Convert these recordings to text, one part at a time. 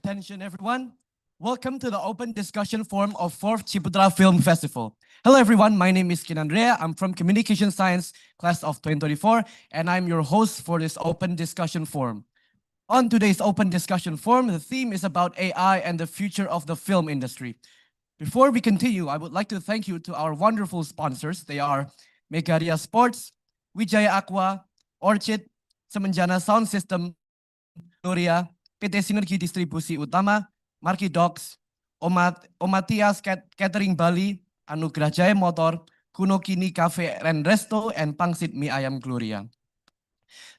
attention, everyone. Welcome to the open discussion forum of 4th Ciputra Film Festival. Hello, everyone. My name is Kin Andrea. I'm from Communication Science, class of 2024, and I'm your host for this open discussion forum. On today's open discussion forum, the theme is about AI and the future of the film industry. Before we continue, I would like to thank you to our wonderful sponsors. They are Megaria Sports, Wijaya Aqua, Orchid, Semenjana Sound System, Gloria, PT Sinergi Distribusi Utama, Marki Docs, Omatias Catering Bali, Anugerah Jaya Motor, Kuno Kini Cafe and Resto, and Pangsit Mie Ayam Gloria.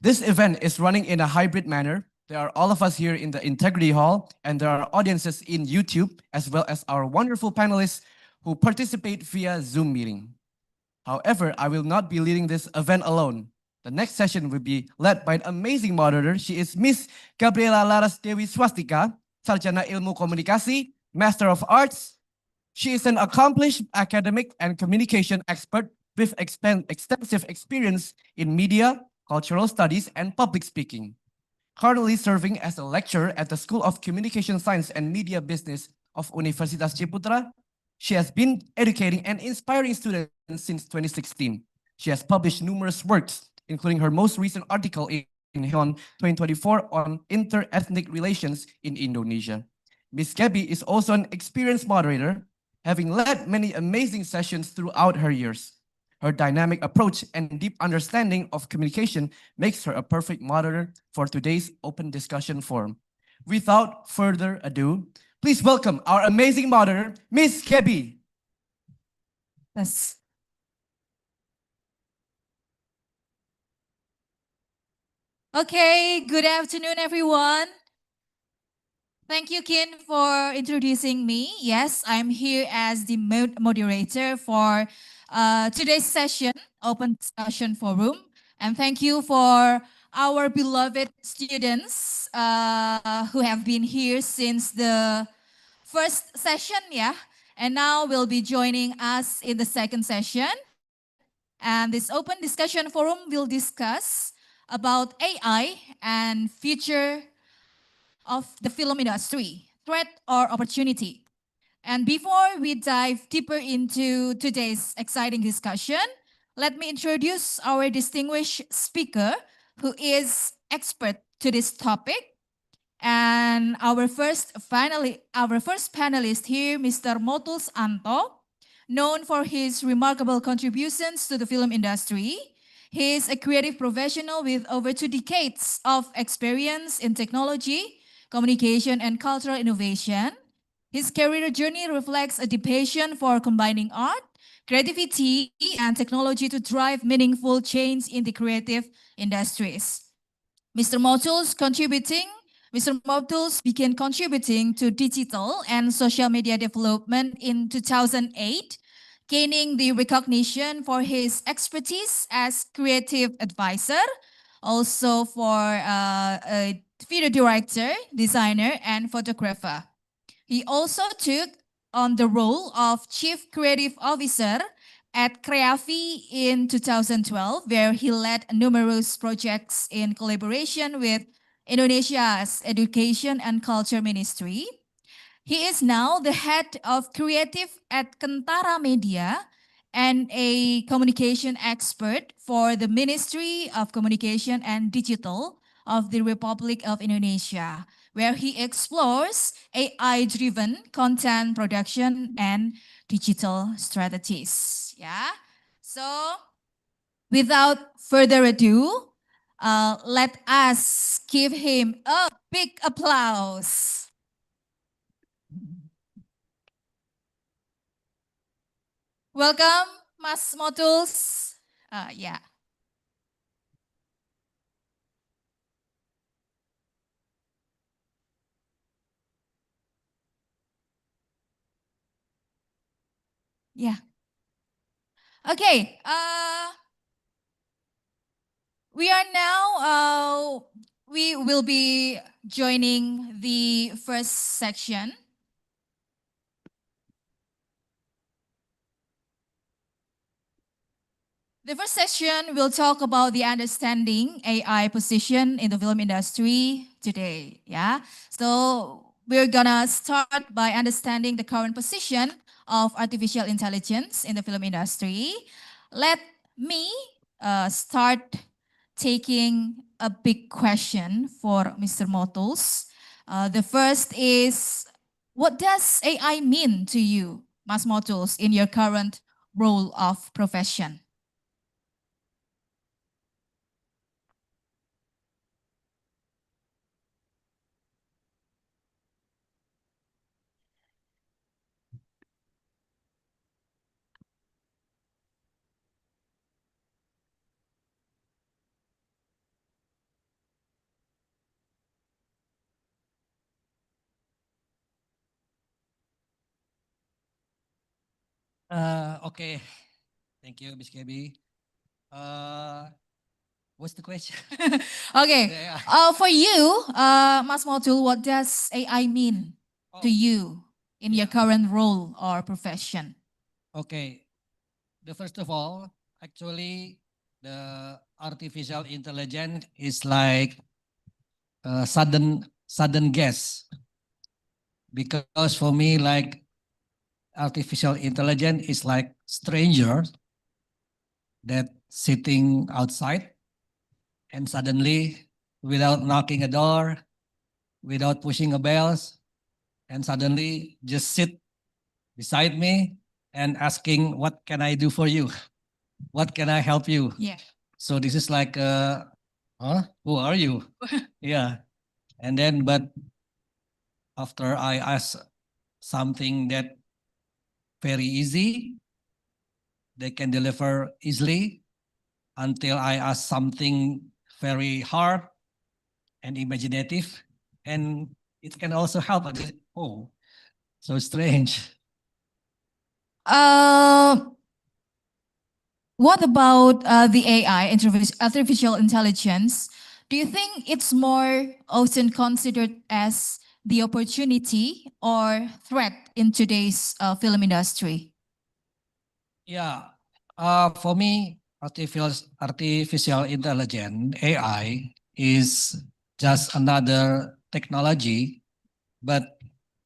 This event is running in a hybrid manner. There are all of us here in the Integrity Hall, and there are audiences in YouTube, as well as our wonderful panelists who participate via Zoom meeting. However, I will not be leading this event alone. The next session will be led by an amazing moderator. She is Miss Gabriela Laras Dewi Swastika, Sarjana Ilmu Komunikasi, Master of Arts. She is an accomplished academic and communication expert with extensive experience in media, cultural studies, and public speaking. Currently serving as a lecturer at the School of Communication Science and Media Business of Universitas Ciputra, she has been educating and inspiring students since 2016. She has published numerous works, including her most recent article in HION 2024 on inter-ethnic relations in Indonesia. Ms. Gabby is also an experienced moderator, having led many amazing sessions throughout her years. Her dynamic approach and deep understanding of communication makes her a perfect moderator for today's open discussion forum. Without further ado, please welcome our amazing moderator, Ms. Gabby. Yes. Okay, good afternoon, everyone. Thank you, Kin, for introducing me. Yes, I'm here as the moderator for today's session, Open Discussion Forum. And thank you for our beloved students who have been here since the first session, yeah. And now will be joining us in the second session. And this Open Discussion Forum will discuss about AI and future of the film industry, threat or opportunity. And before we dive deeper into today's exciting discussion, let me introduce our distinguished speaker who is expert to this topic. And our first panelist here, Mr. Motuls Anto, known for his remarkable contributions to the film industry. He is a creative professional with over 2 decades of experience in technology, communication, and cultural innovation. His career journey reflects a deep passion for combining art, creativity, and technology to drive meaningful change in the creative industries. Mr. Motuls began contributing to digital and social media development in 2008, gaining the recognition for his expertise as creative advisor, also for a video director, designer, and photographer. He also took on the role of Chief Creative Officer at Creavi in 2012, where he led numerous projects in collaboration with Indonesia's Education and Culture Ministry. He is now the head of creative at Kentara Media and a communication expert for the Ministry of Communication and Digital of the Republic of Indonesia, where he explores AI-driven content production and digital strategies. Yeah. So, without further ado, let us give him a big applause. Welcome, Mas Motuls. Yeah. Yeah. Okay. We are now, we will be joining the first section. The first session will talk about the understanding AI position in the film industry today. Yeah. So we're gonna start by understanding the current position of artificial intelligence in the film industry. Let me start taking a big question for Mr. Motus. The first is, what does AI mean to you, Mas Motus, in your current role of profession? Okay. Thank you, Miss KB. What's the question? Okay. Yeah. For you, Mas Motul, what does AI mean to Oh, you in your yeah. current role or profession? Okay. The first of all, actually, the artificial intelligence is like a sudden guess, because for me, like artificial intelligence is like stranger that sitting outside and suddenly, without knocking a door, without pushing a bells, and suddenly just sit beside me and asking, what can I do for you? What can I help you? Yeah. So this is like, who are you? Yeah. And then, but after I ask something that very easy, they can deliver easily, until I ask something very hard and imaginative, and it can also help. Oh, so strange. Uh, what about the AI, artificial intelligence? Do you think it's more often considered as the opportunity or threat in today's film industry? Yeah. For me, artificial intelligence (AI) is just another technology, but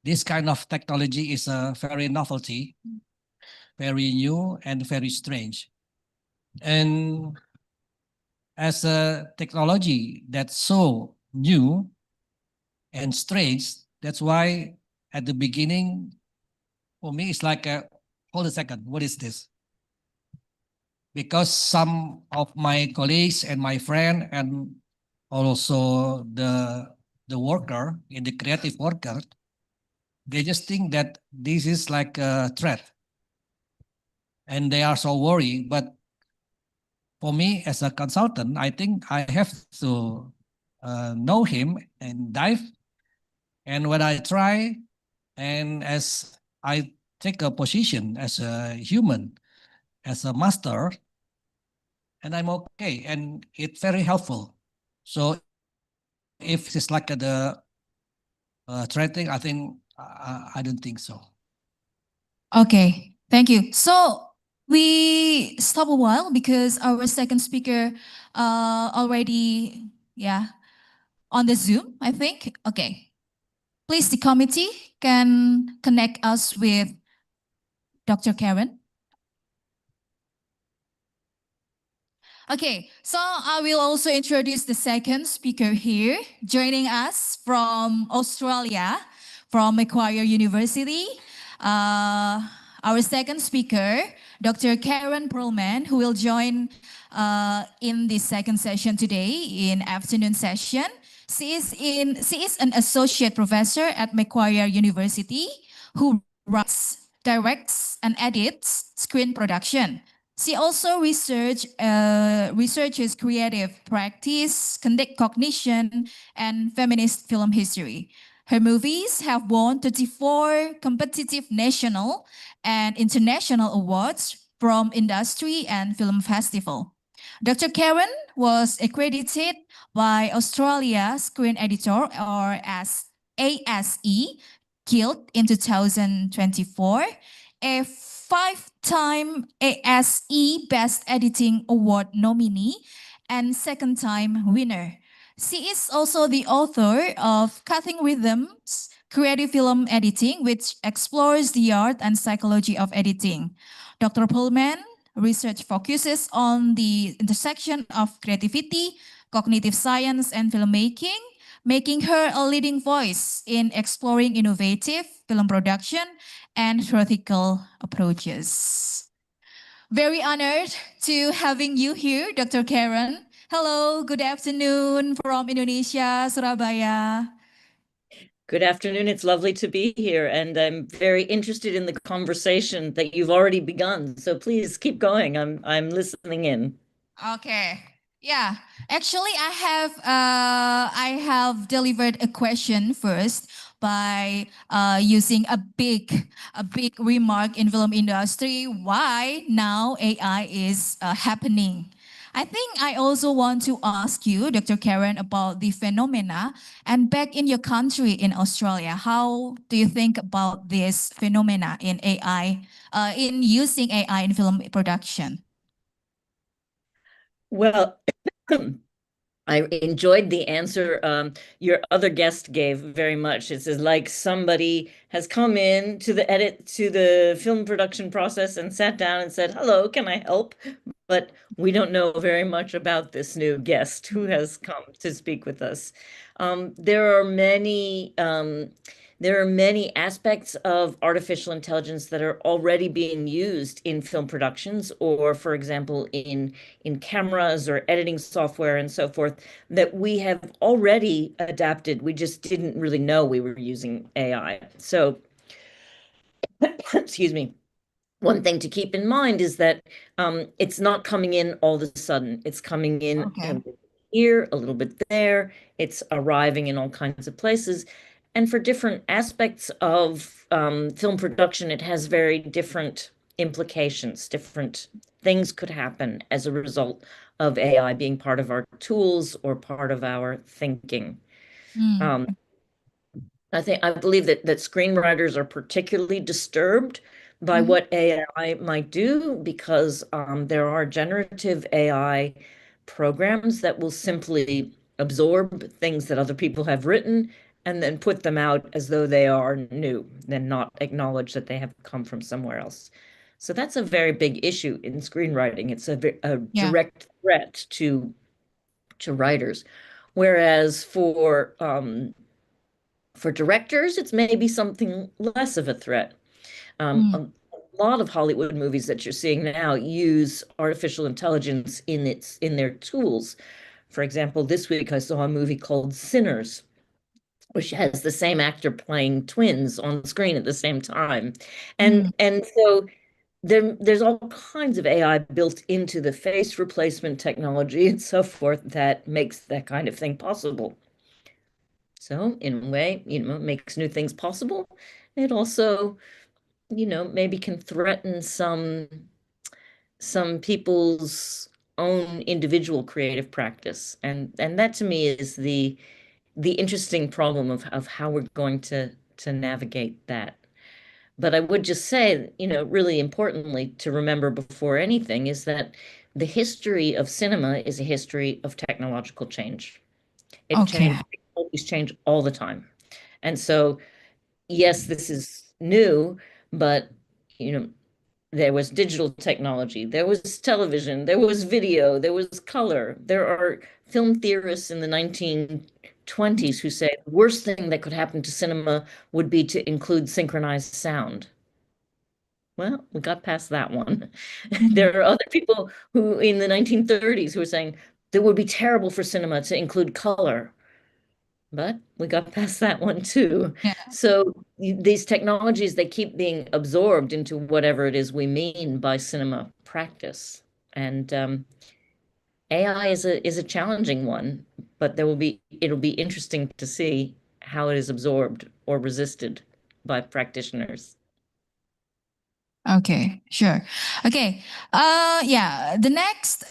this kind of technology is a very novelty, very new, and very strange. And as a technology that's so new and strange, that's why at the beginning, for me, it's like a, hold a second, what is this? Because some of my colleagues and my friend and also the worker in the creative worker, they just think that this is like a threat and they are so worried. But for me as a consultant, I think I have to know him and dive. And when I try, and as I take a position as a human, as a master, and I'm okay, and it's very helpful. So if it's like the threatening, I think I don't think so. Okay, thank you. So we stop a while because our second speaker already, on the Zoom, I think. Okay, please, the committee can connect us with Dr. Karen. Okay, so I will also introduce the second speaker here, joining us from Australia, from Macquarie University. Our second speaker, Dr. Karen Perlman, who will join in the second session today, in afternoon session. She is an associate professor at Macquarie University who writes, directs, and edits screen production. She also researches creative practice, cognition, and feminist film history. Her movies have won 34 competitive national and international awards from industry and film festival. Dr. Karen was accredited by Australia Screen Editor, or as ASE Guild, in 2024, a five-time ASE Best Editing Award nominee and second-time winner. She is also the author of Cutting Rhythms, Creative Film Editing, which explores the art and psychology of editing. Dr. Pullman research focuses on the intersection of creativity, cognitive science, and filmmaking, making her a leading voice in exploring innovative film production and theoretical approaches. Very honored to having you here, Dr. Karen. Hello, good afternoon from Indonesia, Surabaya. Good afternoon. It's lovely to be here, and I'm very interested in the conversation that you've already begun. So please keep going. I'm listening in. Okay. Yeah. Actually, I have delivered a question first by using a big remark in film industry. Why now AI is happening? I think I also want to ask you, Dr. Karen, about the phenomena. And back in your country, in Australia, how do you think about this phenomena in AI, in using AI in film production? Well, I enjoyed the answer your other guest gave very much. It says like somebody has come in to the film production process and sat down and said, "Hello, can I help?" But we don't know very much about this new guest who has come to speak with us. There are many aspects of artificial intelligence that are already being used in film productions, or for example, in cameras or editing software and so forth, that we have already adapted. We just didn't really know we were using AI. So, excuse me. One thing to keep in mind is that it's not coming in all of a sudden. It's coming in Okay. a little bit here, a little bit there. It's arriving in all kinds of places. And for different aspects of film production, it has very different implications. Different things could happen as a result of AI being part of our tools or part of our thinking. Mm. I believe that screenwriters are particularly disturbed by what AI might do because there are generative AI programs that will simply absorb things that other people have written and then put them out as though they are new and not acknowledge that they have come from somewhere else. So that's a very big issue in screenwriting. It's a Yeah. direct threat to writers. Whereas for directors, it's maybe something less of a threat. A lot of Hollywood movies that you're seeing now use artificial intelligence in their tools. For example, this week I saw a movie called Sinners, which has the same actor playing twins on screen at the same time. And so there's all kinds of AI built into the face replacement technology and so forth that makes that kind of thing possible. So in a way, it makes new things possible. It also, maybe can threaten some people's own individual creative practice. And that to me is the interesting problem of how we're going to navigate that. But I would just say, really importantly to remember before anything is that the history of cinema is a history of technological change. Technologies change all the time. And so, yes, this is new, but there was digital technology, there was television, there was video, there was color. There are film theorists in the 1920s who say the worst thing that could happen to cinema would be to include synchronized sound. Well, we got past that one. There are other people who in the 1930s who were saying that would be terrible for cinema to include color. But we got past that one too. Yeah. So these technologies, they keep being absorbed into whatever it is we mean by cinema practice. And AI is a challenging one, but it'll be interesting to see how it is absorbed or resisted by practitioners. Okay, sure. Okay. Yeah, the next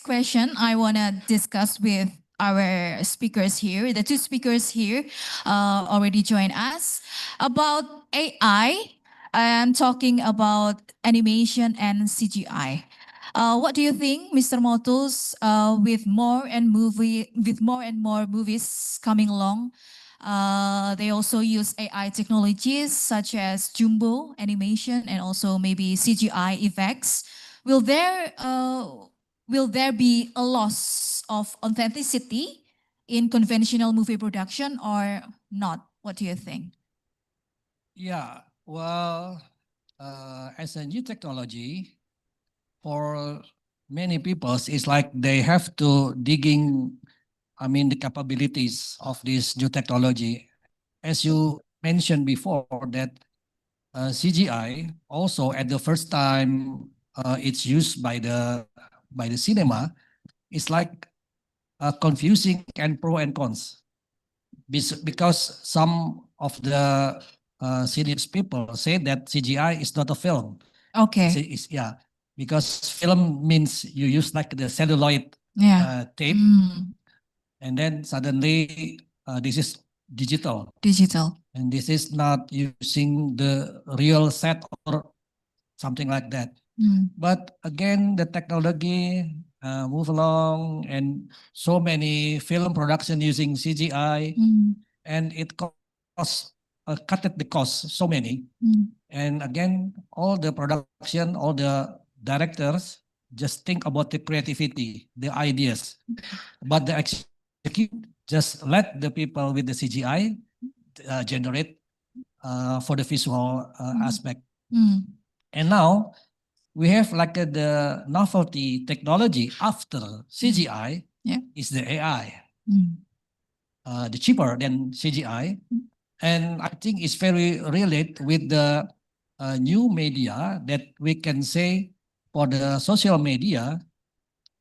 question I want to discuss with our speakers here, the two speakers here already joined us about AI and talking about animation and CGI. What do you think, Mr. Motus? With more and more movies coming along, they also use AI technologies such as jumbo animation and also maybe CGI effects. Will there be a loss of authenticity in conventional movie production or not? What do you think? Yeah, well, as a new technology, for many people, it's like they have to digging, the capabilities of this new technology. As you mentioned before, that CGI also at the first time it's used by the cinema, it's like confusing and pro and cons. Because some of the serious people say that CGI is not a film. Okay. Yeah, because film means you use like the celluloid Yeah. tape, Mm, and then suddenly this is digital, digital. and this is not using the real set or something like that. Mm, But again, the technology move along, and so many film production using CGI, mm, and it costs cut the cost so many. mm. And again, all the production, all the directors just think about the creativity, the ideas, but the execute just let the people with the CGI generate for the visual aspect. Mm. And now we have like the novelty technology after CGI Yeah. is the AI, Mm. the cheaper than CGI. And I think it's very related with the new media that we can say for the social media.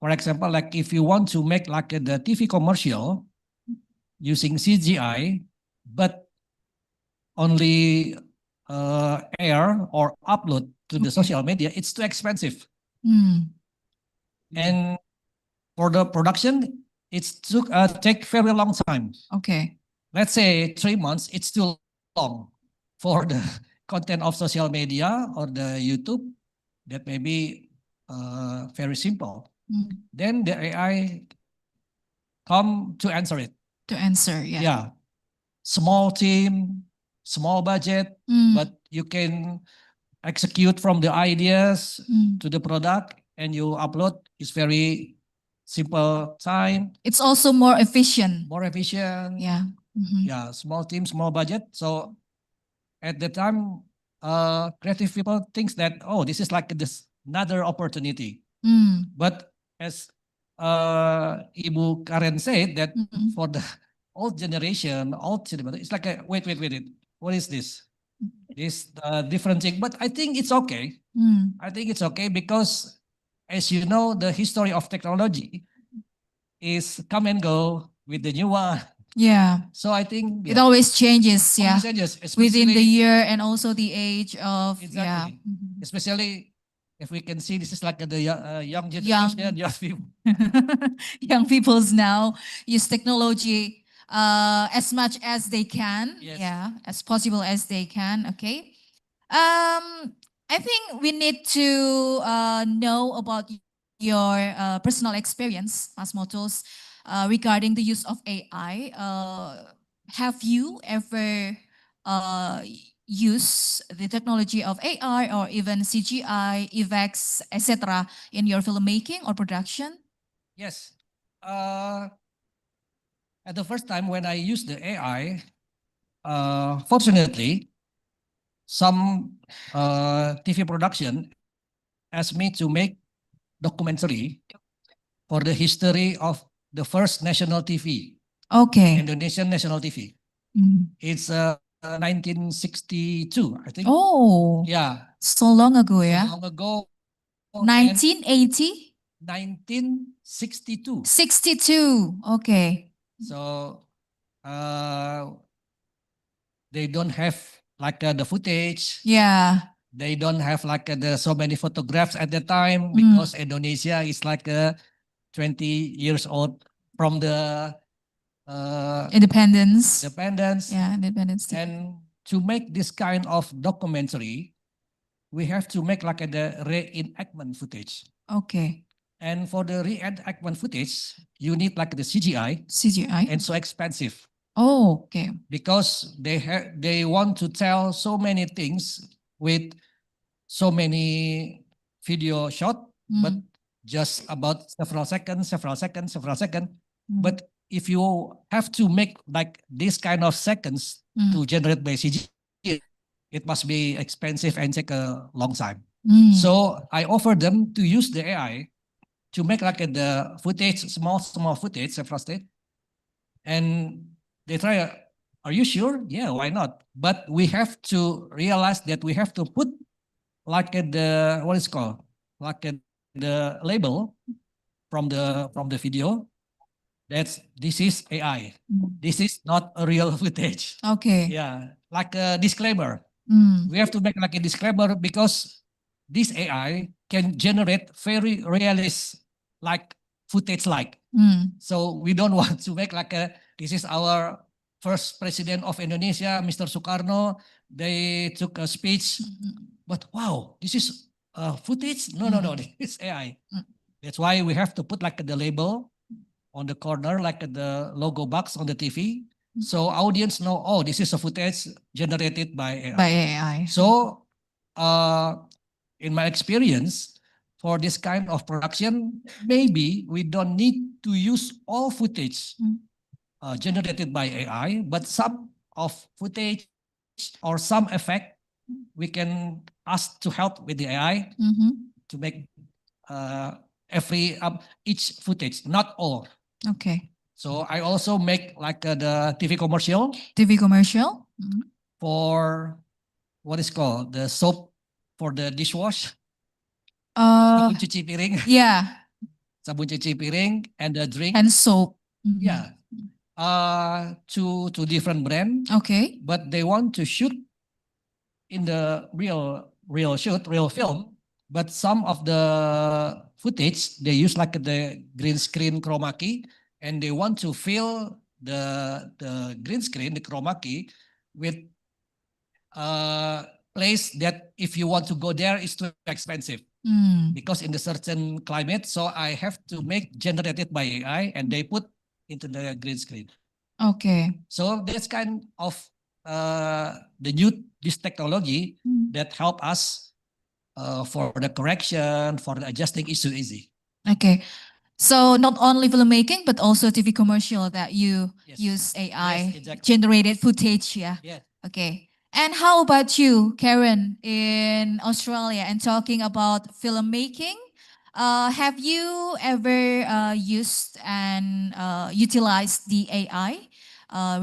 For example, like if you want to make like the TV commercial using CGI, but only air or upload to the Okay. social media, it's too expensive. Mm. And for the production, it's took take very long time. Okay. Let's say 3 months. It's too long for the content of social media or the YouTube. That may be very simple. Mm. Then the AI come to answer it. To answer, yeah. Yeah, small team, small budget, Mm. but you can execute from the ideas Mm. to the product, and you upload. It's very simple time, It's also more efficient. more efficient. Yeah. Mhm. Yeah, small team, small budget. So at the time, creative people thinks that, oh, this is like this another opportunity. Mm. But as Ibu Karen said, that Mm. for the old generation, old cinema, it's like a wait. What is this? This different thing. But I think it's okay. Mm. I think it's okay because, as you know, the history of technology is come and go with the new one. Yeah. So I think It always changes, yeah. always changes, Within the especially year and also the age of, yeah. exactly. Mhm. Especially if we can see this is like the young Young. generation, young people. Young peoples now use technology as much as they can. Yes. Yeah, as possible as they can. Okay. I think we need to know about your personal experience, Mas Motus, regarding the use of AI. Have you ever use the technology of AI or even CGI, effects, etc. in your filmmaking or production? Yes. At the first time when I used the AI, fortunately, some TV production asked me to make documentary for the history of the first national TV, Okay. Indonesian national TV. Mm. It's 1962, I think. Oh, Yeah, so long ago, yeah. long ago. 1980? 1962. 62. Okay. So they don't have like the footage. Yeah. They don't have like the so many photographs at the time Mm. because Indonesia is like 20 years old from the Independence. independence. Yeah, independence. And to make this kind of documentary, we have to make like the reenactment footage. Okay. And for the reenactment footage, you need like the CGI, CGI. and so expensive Oh, okay. because they want to tell so many things with so many video shot, but Mm, just about several seconds, several seconds, several seconds. mm, But if you have to make like this kind of seconds mm, to generate by CG, it must be expensive and take a long time. mm. So I offer them to use the AI to make like the footage, small footage, several state, and they try. Are you sure? Yeah, why not? But we have to realize that we have to put like the what is called like the label from the video. That's this is AI. Mm. This is not a real footage. Okay. Yeah, like a disclaimer. Mm, We have to make like a disclaimer because this AI can generate very realist like footage like. mm, So we don't want to make like a this is our first president of Indonesia, Mr. Sukarno. They took a speech, but wow, this is footage. No, Mm. this is AI. Mm. That's why we have to put like the label on the corner, like the logo box on the TV. So audience know, oh, this is a footage generated by AI. by AI. So, in my experience, for this kind of production, maybe we don't need to use all footage Mm. generated by AI, but some of footage or some effect we can ask to help with the AI Mhm. to make every each footage, not all. Okay. So I also make like the TV commercial TV commercial. Mhm. for what is called the soap for the dishwash, Uh, sabun cuci piring, yeah, sabun cuci piring, and the drink. and soap. Mhm. Yeah, to different brand, Okay. but they want to shoot in the real film. But some of the footage they use like the green screen chroma key, and they want to fill the green screen, the chroma key, with place that if you want to go there is too expensive Mm. because in the certain climate. So I have to make generated by AI and they put into the green screen. Okay. So that's kind of the new this technology Mm. that help us for the correction, for the adjusting issue easy. Okay. So not only filmmaking, but also TV commercial that you Yes. use AI Yes, exactly. generated footage. Yeah. Yeah. Okay. And how about you, Karen, in Australia and talking about filmmaking? Have you ever used and utilized the AI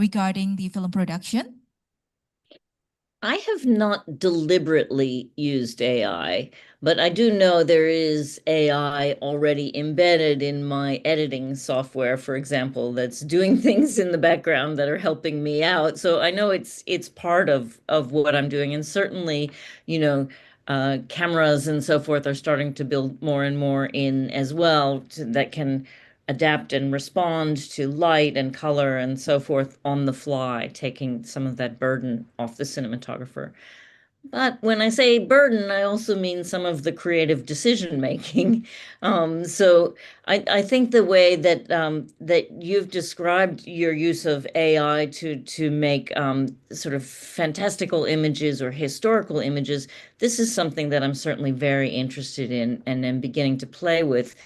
regarding the film production? I have not deliberately used AI, but I do know there is AI already embedded in my editing software, for example, that's doing things in the background that are helping me out. So I know it's part of what I'm doing, and certainly, you know, cameras and so forth are starting to build more and more in as well that can adapt and respond to light and color and so forth on the fly, taking some of that burden off the cinematographer. But when I say burden, I also mean some of the creative decision making. So I think the way that that you've described your use of AI to make sort of fantastical images or historical images, this is something that I'm certainly very interested in and am beginning to play with,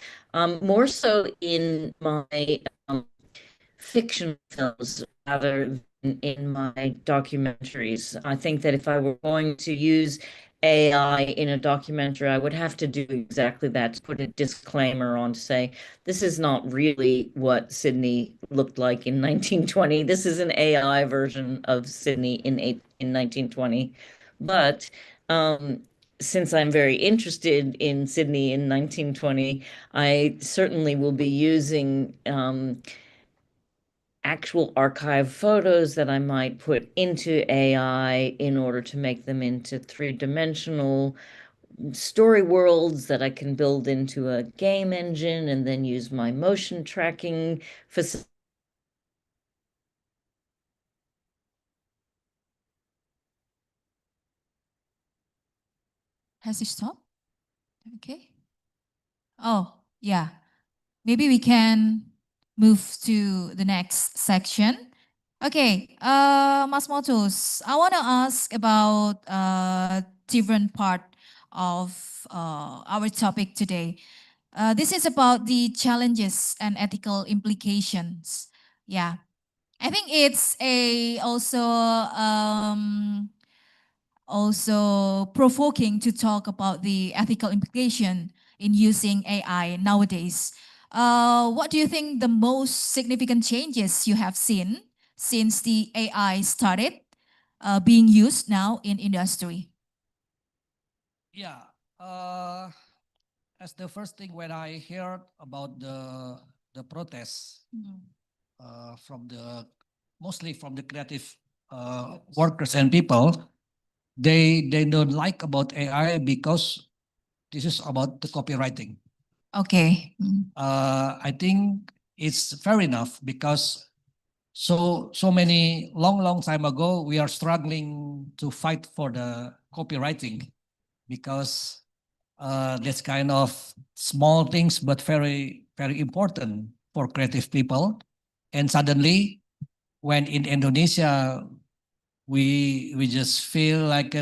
more so in my fiction films rather than in my documentaries. I think that if I were going to use AI in a documentary, I would have to do exactly that, to put a disclaimer on to say, this is not really what Sydney looked like in 1920. This is an AI version of Sydney in 1920. But since I'm very interested in Sydney in 1920, I certainly will be using actual archive photos that I might put into AI in order to make them into three-dimensional story worlds that I can build into a game engine and then use my motion tracking facility. Has it stopped? Okay. Oh, yeah. Maybe we can move to the next section. Okay, Mas Motus, I want to ask about different part of our topic today. This is about the challenges and ethical implications. Yeah, I think it's a also provoking to talk about the ethical implication in using AI nowadays. What do you think the most significant changes you have seen since the AI started being used now in industry? Yeah. As the first thing when I heard about the protests from the mostly from the creative workers and people, they don't like about AI because this is about the copywriting. Okay. I think it's fair enough because so many long time ago we are struggling to fight for the copywriting because that's kind of small things but very important for creative people. And suddenly when in Indonesia we just feel like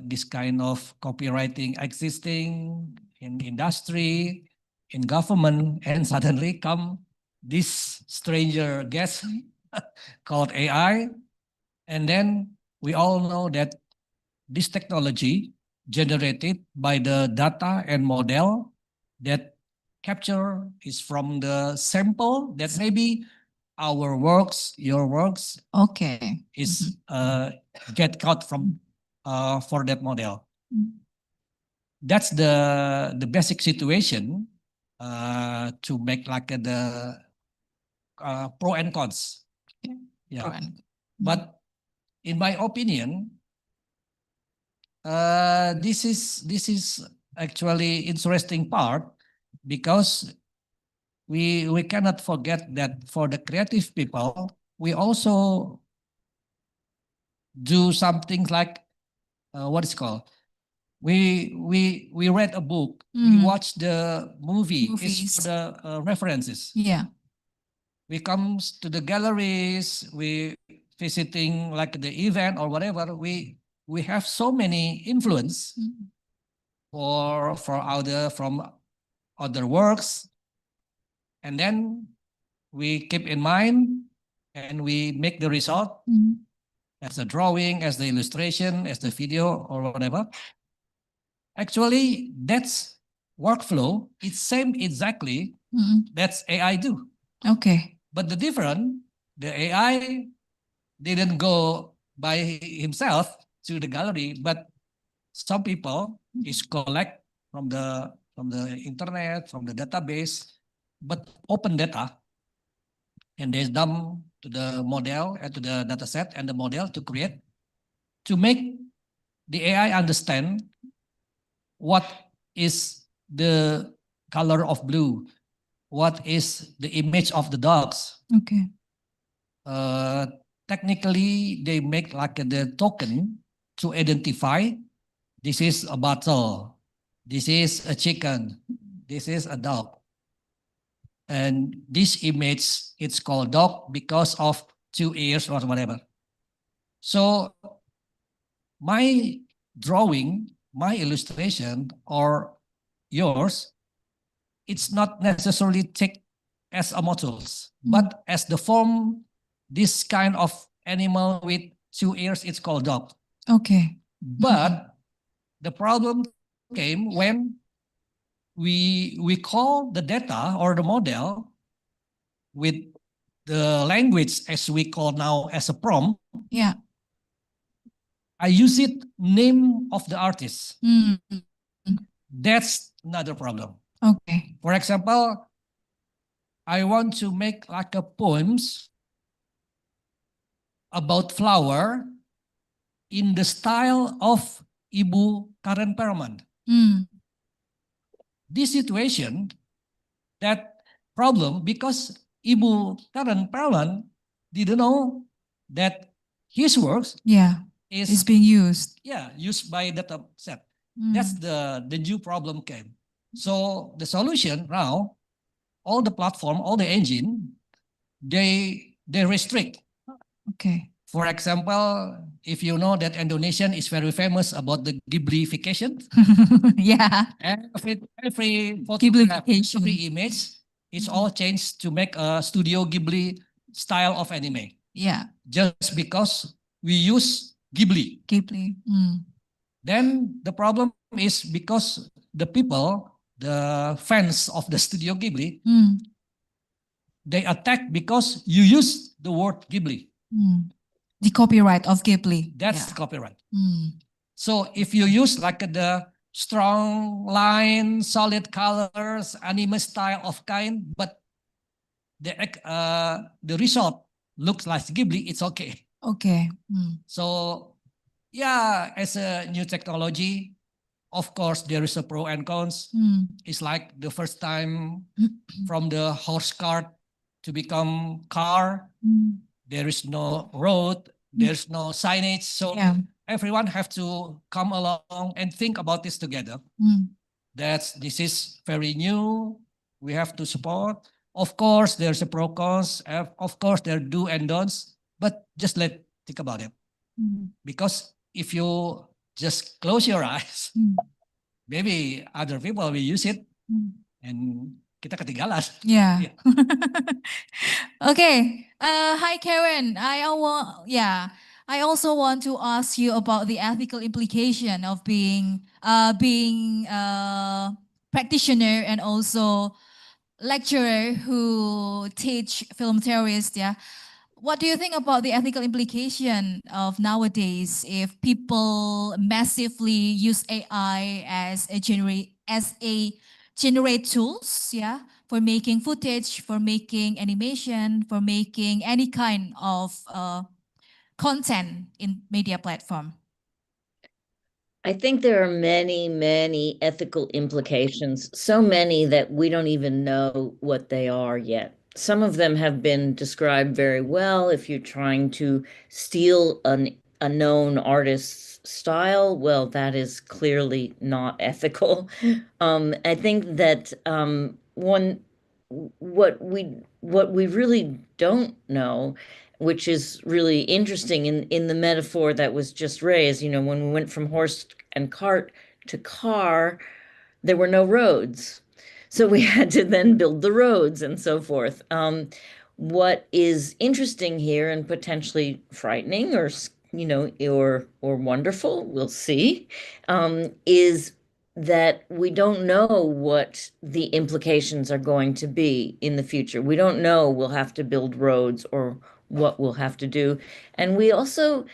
this kind of copywriting existing in industry, in government, and suddenly come this stranger guest called AI. And then we all know that this technology generated by the data and model that capture is from the sample that maybe our works, your works Okay. is get caught from for that model. That's the basic situation to make like the pro and cons. Yeah. Pro and- But in my opinion, this is actually interesting part because we cannot forget that for the creative people, we also do something like what is called we read a book, we watch the movie, it's Movies. for the references. Yeah. We comes to the galleries, we visiting like the event or whatever. We have so many influence for other from other works, and then we keep in mind and we make the result as a drawing, as the illustration, as the video or whatever. Actually, that's workflow. It's same exactly. That's AI do. Okay. But the different, the AI didn't go by himself to the gallery, but some people is collect from the internet, from the database, but open data, and they dump to the model and to the data set and the model to create to make the AI understand what is the color of blue, what is the image of the dogs. Okay. Technically, they make like the token to identify this is a bottle, this is a chicken, this is a dog. And this image, it's called dog because of 2 ears or whatever. So my drawing, my illustration, or yours, it's not necessarily take as a models, but as the form, this kind of animal with 2 ears, it's called dog. Okay. But the problem came when we call the data or the model with the language as we call now as a prompt. Yeah. I use it name of the artist. Mm. That's another problem. Okay. For example, I want to make like a poems about flower in the style of Ibu Karen Perlman. This situation, that problem, because Ibu Karen Perlman didn't know that his works Yeah. is It's being used. used by data set. That's the new problem came. So the solution now, all the platform, all the engine, they restrict. Okay. For example, if you know that Indonesian is very famous about the Ghiblification, Yeah. every photograph, Ghiblification. every image, it's all changed to make a Studio Ghibli style of anime. Yeah. Just because we use Ghibli. Ghibli. Then the problem is because the people, the fans of the Studio Ghibli, they attack because you use the word Ghibli. The copyright of Ghibli. That's Yeah. copyright. So if you use like the strong line, solid colors, anime style of kind, but the result looks like Ghibli, it's okay. Okay. So yeah, as a new technology, of course, there is a pro and cons. It's like the first time from the horse cart to become car. There is no road, there's no signage. So Yeah. everyone have to come along and think about this together. This is very new. We have to support. Of course, there's a pro cons. Of course, there are do and don'ts. But just think about it. Because if you just close your eyes, maybe other people will use it, and kita ketinggalan. Yeah. Yeah. Okay. Hi, Karen. I also want to ask you about the ethical implication of being practitioner and also lecturer who teach film theorists. Yeah. What do you think about the ethical implication of nowadays if people massively use AI as a generate tools, yeah, for making footage, for making animation, for making any kind of content in media platform? I think there are many, many ethical implications, so many that we don't even know what they are yet. Some of them have been described very well. If you're trying to steal a known artist's style, well, that is clearly not ethical. I think that what we really don't know, which is really interesting in the metaphor that was just raised, when we went from horse and cart to car, there were no roads. So we had to then build the roads and so forth. What is interesting here and potentially frightening or wonderful, we'll see, is that we don't know what the implications are going to be in the future. We don't know we'll have to build roads or what we'll have to do. And we also,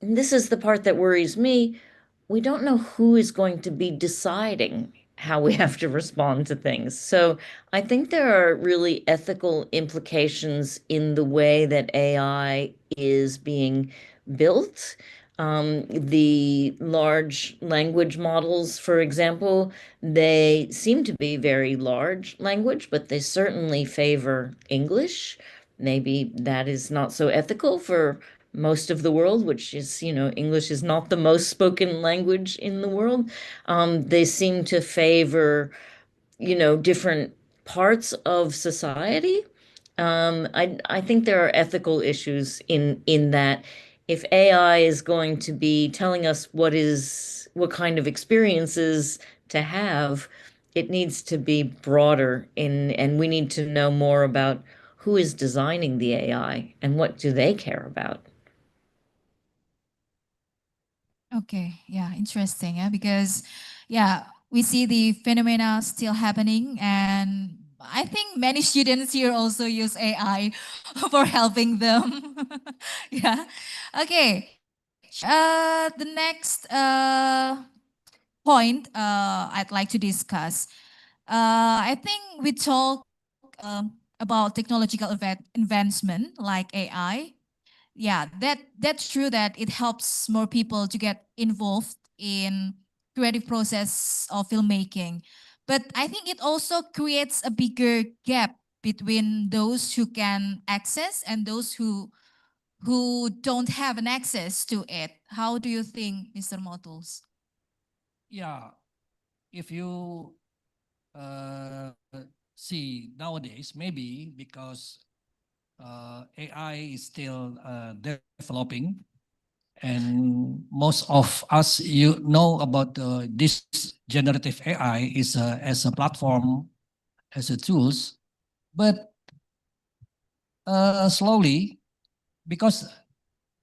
this is the part that worries me, we don't know who is going to be deciding how we have to respond to things. So I think there are really ethical implications in the way that AI is being built. The large language models, for example, they seem to be very large language, but they certainly favor English. Maybe that is not so ethical for most of the world, which is, English is not the most spoken language in the world. They seem to favor, different parts of society. I think there are ethical issues in that. If AI is going to be telling us what kind of experiences to have, it needs to be broader and we need to know more about who is designing the AI and what do they care about. Okay, yeah, interesting. Yeah, because we see the phenomena still happening, and I think many students here also use AI for helping them. Yeah. Okay. The next point I'd like to discuss. I think we talk about technological advancement like AI. Yeah, that's true that it helps more people to get involved in creative process of filmmaking. But I think it also creates a bigger gap between those who can access and those who don't have an access to it. How do you think, Mr. Motuls? Yeah, if you see nowadays, maybe because AI is still developing, and most of us you know about this generative AI is as a platform, as a tools, but slowly, because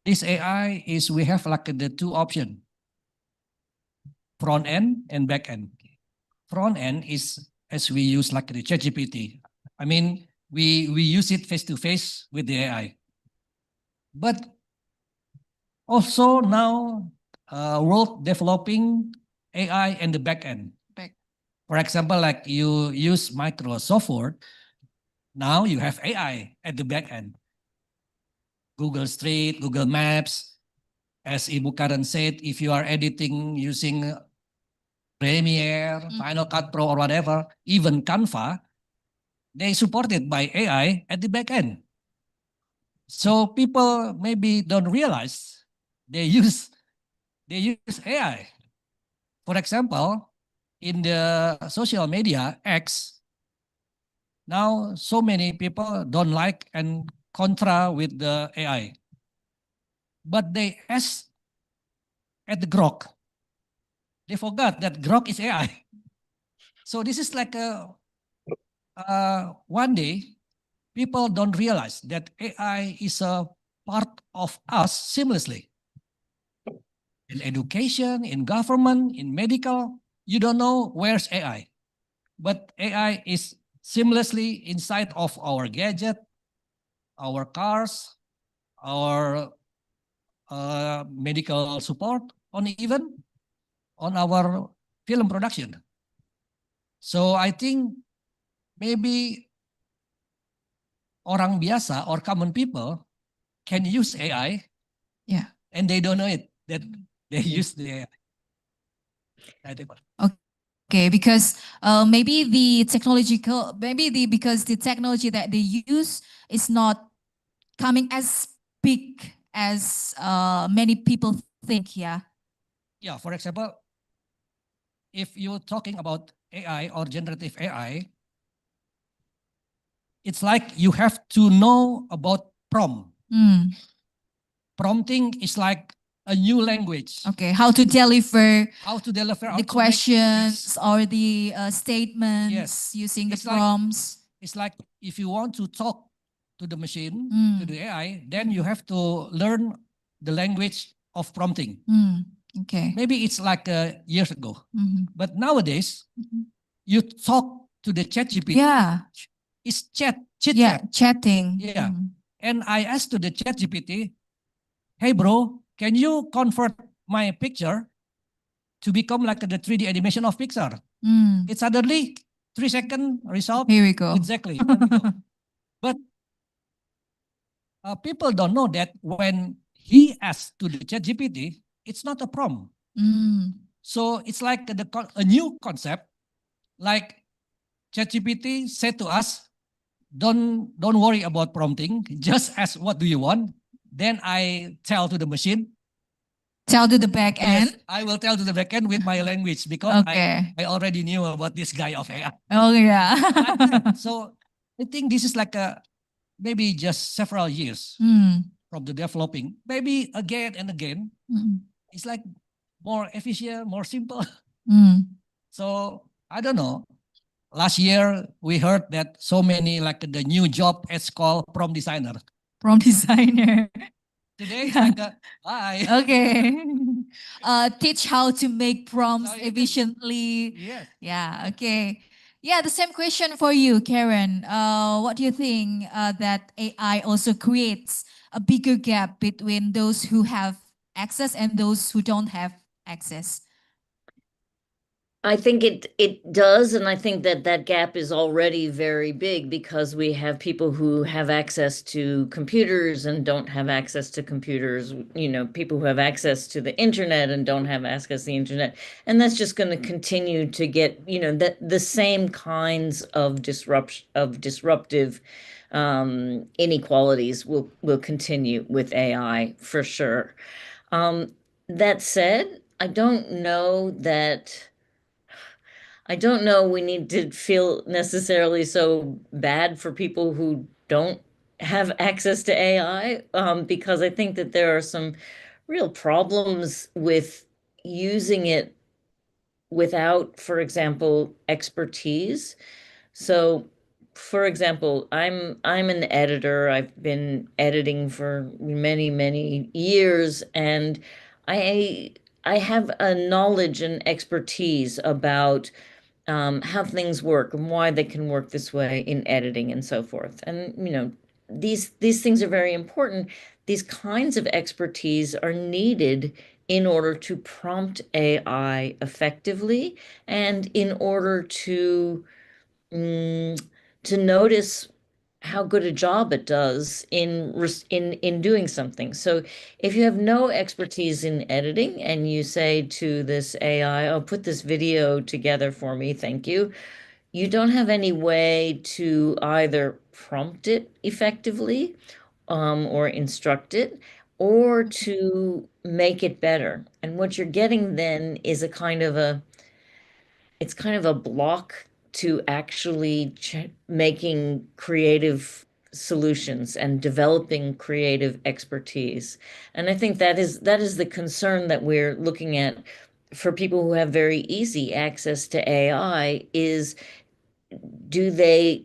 this AI is, we have like the two option, front end and back end. Front end is as we use like the ChatGPT. I mean, we use it face to face with the AI. But also now, world developing AI and the back end. Back. For example, like you use Microsoft Word, now you have AI at the back end. Google Street, Google Maps. As Ibu Karen said, if you are editing using Premiere, Final Cut Pro, or whatever, even Canva, they supported by AI at the back end. So people maybe don't realize they use AI. For example, in the social media X, now so many people don't like and contra with the AI. But they ask at the Grok. They forgot that Grok is AI. So this is like one day people don't realize that AI is a part of us seamlessly. In education, in government, in medical, you don't know where's AI. But AI is seamlessly inside of our gadget, our cars, our medical support, on even on our film production. So I think maybe orang biasa or common people can use AI. Yeah. And they don't know it, that they use the AI. I think. Okay, because maybe the technological, because the technology that they use is not coming as big as many people think. Yeah. Yeah, for example, if you're talking about AI or generative AI, it's like you have to know about prompt. Mm. Prompting is like a new language. Okay, how to deliver How to deliver the how to make- questions or the statements Yes. using the It's like- prompts. It's like if you want to talk to the machine, to Mm. the AI, then you have to learn the language of prompting. Mm. Okay. Maybe it's like years ago. Mhm. But nowadays, Mhm. you talk to the ChatGPT. Yeah. It's chit Yeah. chat. Chatting. Yeah. Mm. And I asked to the ChatGPT, hey bro, can you convert my picture to become like the 3D animation of Pixar? Mm. It's suddenly 3-second result. Here we go. Exactly. There we go. But people don't know that when he asks to the ChatGPT, it's not a prompt. Mm. So it's like a new concept. Like ChatGPT said to us, don't worry about prompting. Just ask what do you want. Then I tell to the machine. Tell to the back Yes, end. I will tell to the backend with my language because Okay. I already knew about this guy of AI. Oh yeah. Like that. So I think this is like maybe just several years Mm. from the developing. Maybe again and again, Mm. it's like more efficient, more simple. Mm. So I don't know. Last year we heard that so many like the new job is called prompt designer. Prompt designer. Today it's Yeah. like hi. Okay. Teach how to make prompts So you can- efficiently. Yes. Yeah. Okay. Yeah. The same question for you, Karen. What do you think that AI also creates a bigger gap between those who have access and those who don't have access? I think it does, and I think that that gap is already very big because we have people who have access to computers and don't have access to computers, you know, people who have access to the internet and don't have access to the internet. And that's just going to continue to get, you know, that the same kinds of disruptive inequalities will continue with AI for sure. That said, I don't know that I don't know we need to feel necessarily so bad for people who don't have access to AI, because I think that there are some real problems with using it without, for example, expertise. So, for example, I'm an editor. I've been editing for many, many years, and I I have a knowledge and expertise about how things work and why they can work this way in editing and so forth. And these things are very important. These kinds of expertise are needed in order to prompt AI effectively and in order mm, to notice how good a job it does in doing something. So if you have no expertise in editing and you say to this AI, "Oh, put this video together for me, thank you," you don't have any way to either prompt it effectively, or instruct it, or to make it better. And what you're getting then is a kind of a it's kind of a block to actually making creative solutions and developing creative expertise. And I think that is the concern that we're looking at for people who have very easy access to AI is, do they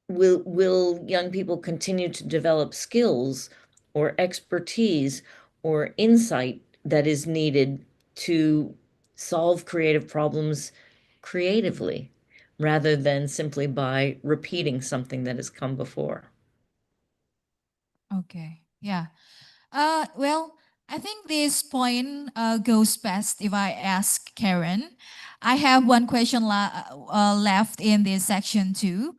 will young people continue to develop skills or expertise or insight that is needed to solve creative problems creatively rather than simply by repeating something that has come before? Okay. Yeah. Well, I think this point goes best if I ask Karen. I have one question left in this section too.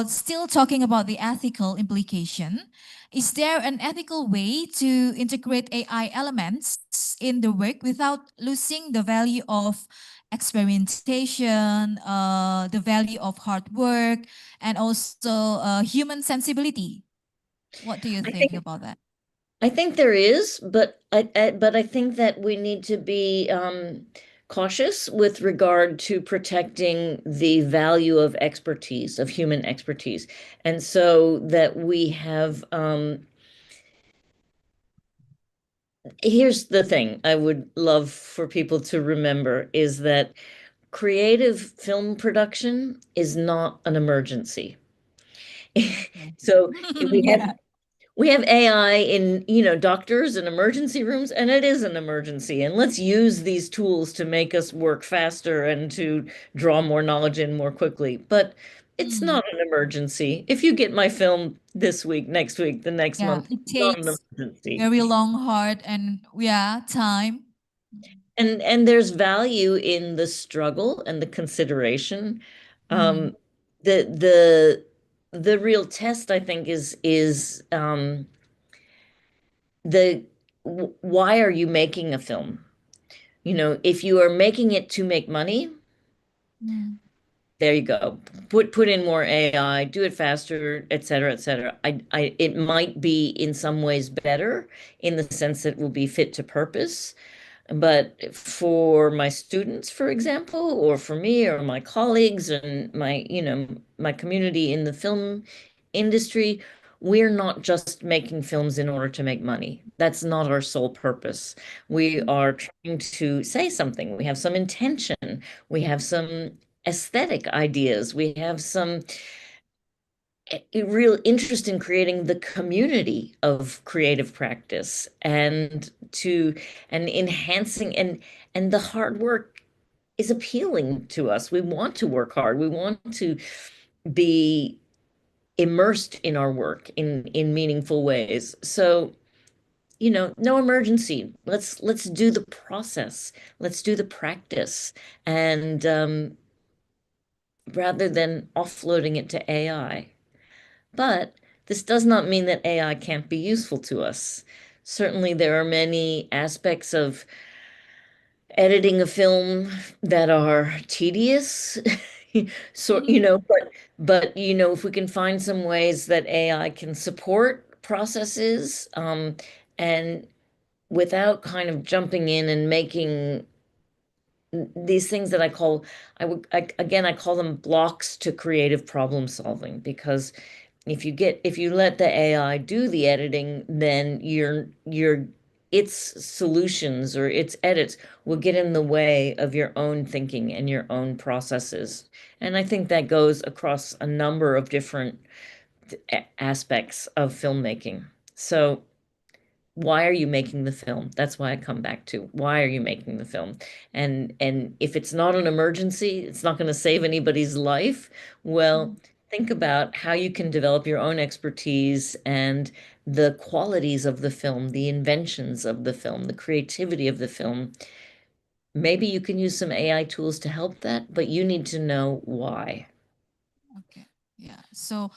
Still talking about the ethical implication. Is there an ethical way to integrate AI elements in the work without losing the value of experimentation, the value of hard work, and also human sensibility? What do you I think think about that? I think there is, but I think that we need to be cautious with regard to protecting the value of expertise, of human expertise, and so that we have. Here's the thing I would love for people to remember is that creative film production is not an emergency. Okay. So we have Yeah. we have AI in, doctors and emergency rooms, and it is an emergency. And let's use these tools to make us work faster and to draw more knowledge in more quickly. But it's Mm. not an emergency. If you get my film this week, next week, the next Yeah, month, it it's not an takes emergency. very long, hard, and yeah, time. And there's value in the struggle and the consideration. Mm. Um, the real test, I think, is the why are you making a film? If you are making it to make money, Mm. there you go. Put in more AI, do it faster, et cetera, et cetera. It might be in some ways better in the sense that it will be fit to purpose. But for my students, for example, or for me or my colleagues and my community in the film industry, we're not just making films in order to make money. That's not our sole purpose. We are trying to say something. We have some intention. We have some aesthetic ideas. We have some real interest in creating the community of creative practice and enhancing and the hard work is appealing to us. We want to work hard. We want to be immersed in our work in meaningful ways. So, no emergency. Let's do the process. Let's do the practice. And rather than offloading it to AI. But this does not mean that AI can't be useful to us. Certainly, there are many aspects of editing a film that are tedious. So, if we can find some ways that AI can support processes, and without kind of jumping in and making these things that I call them blocks to creative problem solving, because if you let the AI do the editing, then its solutions or its edits will get in the way of your own thinking and your own processes. And I think that goes across a number of different aspects of filmmaking. So why are you making the film? That's why I come back to why are you making the film? And if it's not an emergency, it's not going to save anybody's life. Well, think about how you can develop your own expertise and the qualities of the film, the inventions of the film, the creativity of the film. Maybe you can use some AI tools to help that, but you need to know why. Okay. Yeah. So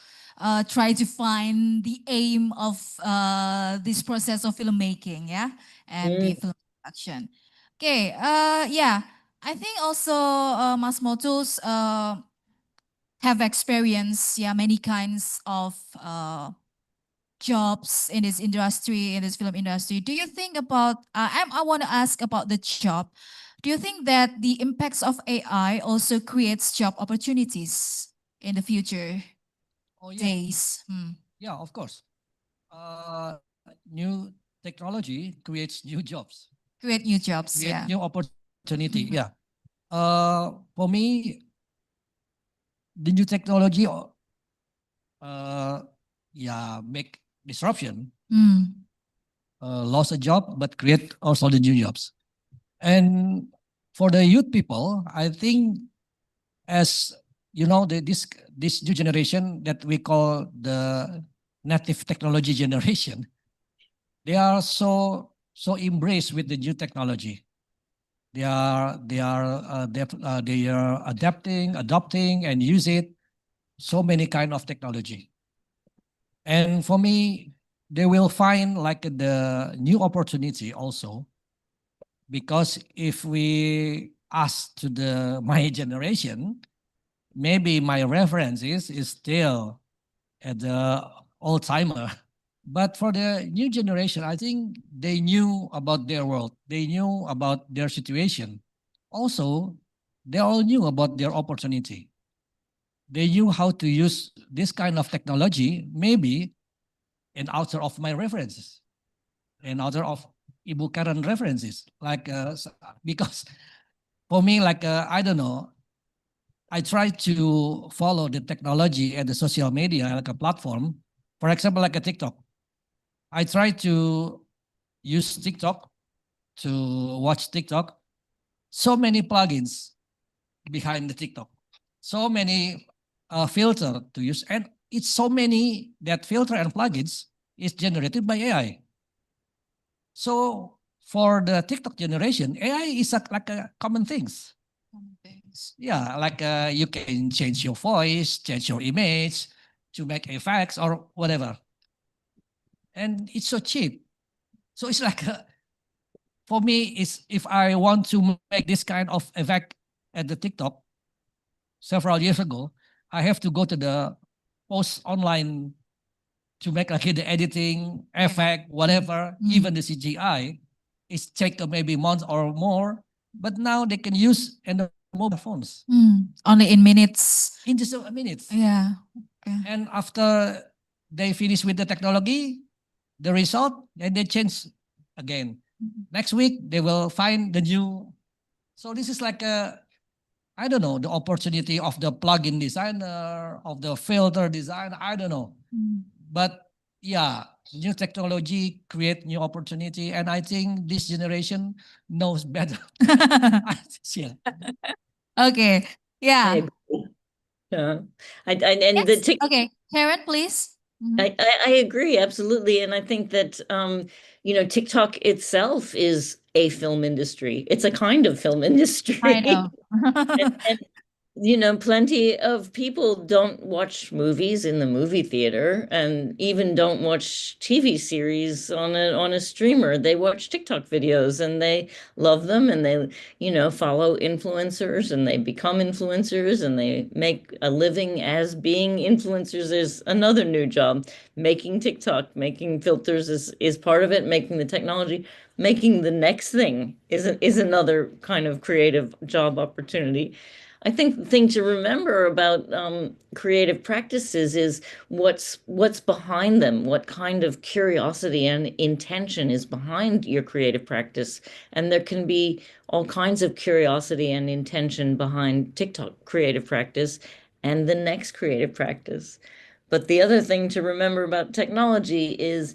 try to find the aim of this process of filmmaking, yeah, and the film production. Okay. Yeah. I think also Mas Motus have experienced, yeah, many kinds of jobs in this industry, in this film industry. Do you think about, I want to ask about the job. Do you think that the impacts of AI also creates job opportunities in the future Oh yeah, days? yeah, of course. New technology creates new jobs, Create new jobs, create yeah. new opportunity. Yeah. For me, the new technology, yeah, make disruption, lost a job, but create also the new jobs. And for the youth people, I think, as you know, this new generation that we call the native technology generation, they are so embraced with the new technology. They are adopting, and use it. So many kind of technology. And for me, they will find like the new opportunity also, because if we ask to the my generation, maybe my reference is still at the old timer. But for the new generation, I think they knew about their world. They knew about their situation. Also, they all knew about their opportunity. They knew how to use this kind of technology, maybe in outer of my references, in outer of Ibu Karen references. Like, because for me, like, I don't know, I try to follow the technology and the social media like a platform. For example, like a TikTok. I try to use TikTok to watch TikTok. So many plugins behind the TikTok. So many filter to use. And it's so many that filter and plugins is generated by AI. So for the TikTok generation, AI is like a common things. Yeah, like you can change your voice, change your image to make effects or whatever. And it's so cheap. So it's like, for me, is if I want to make this kind of effect at the TikTok several years ago, I have to go to the post online to make like the editing, effect, whatever, even the CGI. It's take maybe months or more, but now they can use in the mobile phones. Only in minutes. In just a minute. Yeah. And after they finish with the technology, the result, and they change again. Next week, they will find the new. So this is like I don't know, the opportunity of the plugin designer, of the filter designer, I don't know. But yeah, new technology create new opportunity. And I think this generation knows better. Yeah. Okay. Yeah. I agree. Yeah. Yes. Okay. Karen, please. I agree, absolutely. And I think that, TikTok itself is a film industry. It's a kind of film industry. I know. and You know, plenty of people don't watch movies in the movie theater and even don't watch TV series on a streamer. They watch TikTok videos and they love them and they, follow influencers and they become influencers and they make a living as being influencers. There's another new job. Making TikTok, making filters is part of it, making the technology, making the next thing is another kind of creative job opportunity. I think the thing to remember about creative practices is what's behind them, what kind of curiosity and intention is behind your creative practice. And there can be all kinds of curiosity and intention behind TikTok creative practice and the next creative practice. But the other thing to remember about technology is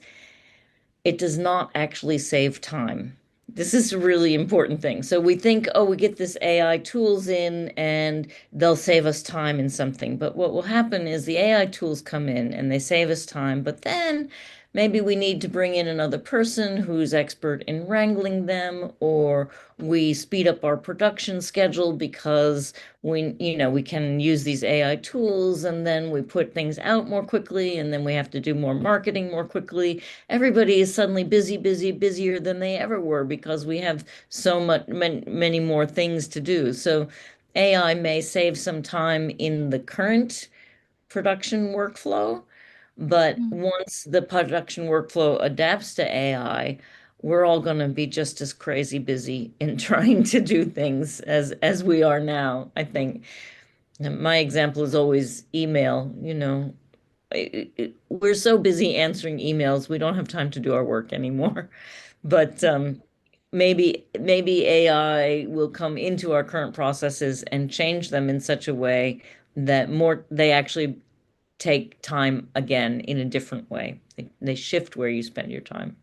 it does not actually save time. This is a really important thing. So we think, oh, we get this AI tools in and they'll save us time in something. But what will happen is the AI tools come in and they save us time, but then maybe we need to bring in another person who's expert in wrangling them, or we speed up our production schedule because we can use these AI tools and then we put things out more quickly and then we have to do more marketing more quickly. Everybody is suddenly busier than they ever were because we have so many more things to do. So AI may save some time in the current production workflow, but Mm. once the production workflow adapts to AI, we're all going to be just as crazy busy in trying to do things as we are now, I think. And my example is always email, we're so busy answering emails, we don't have time to do our work anymore. But maybe AI will come into our current processes and change them in such a way that they actually take time again in a different way. They shift where you spend your time.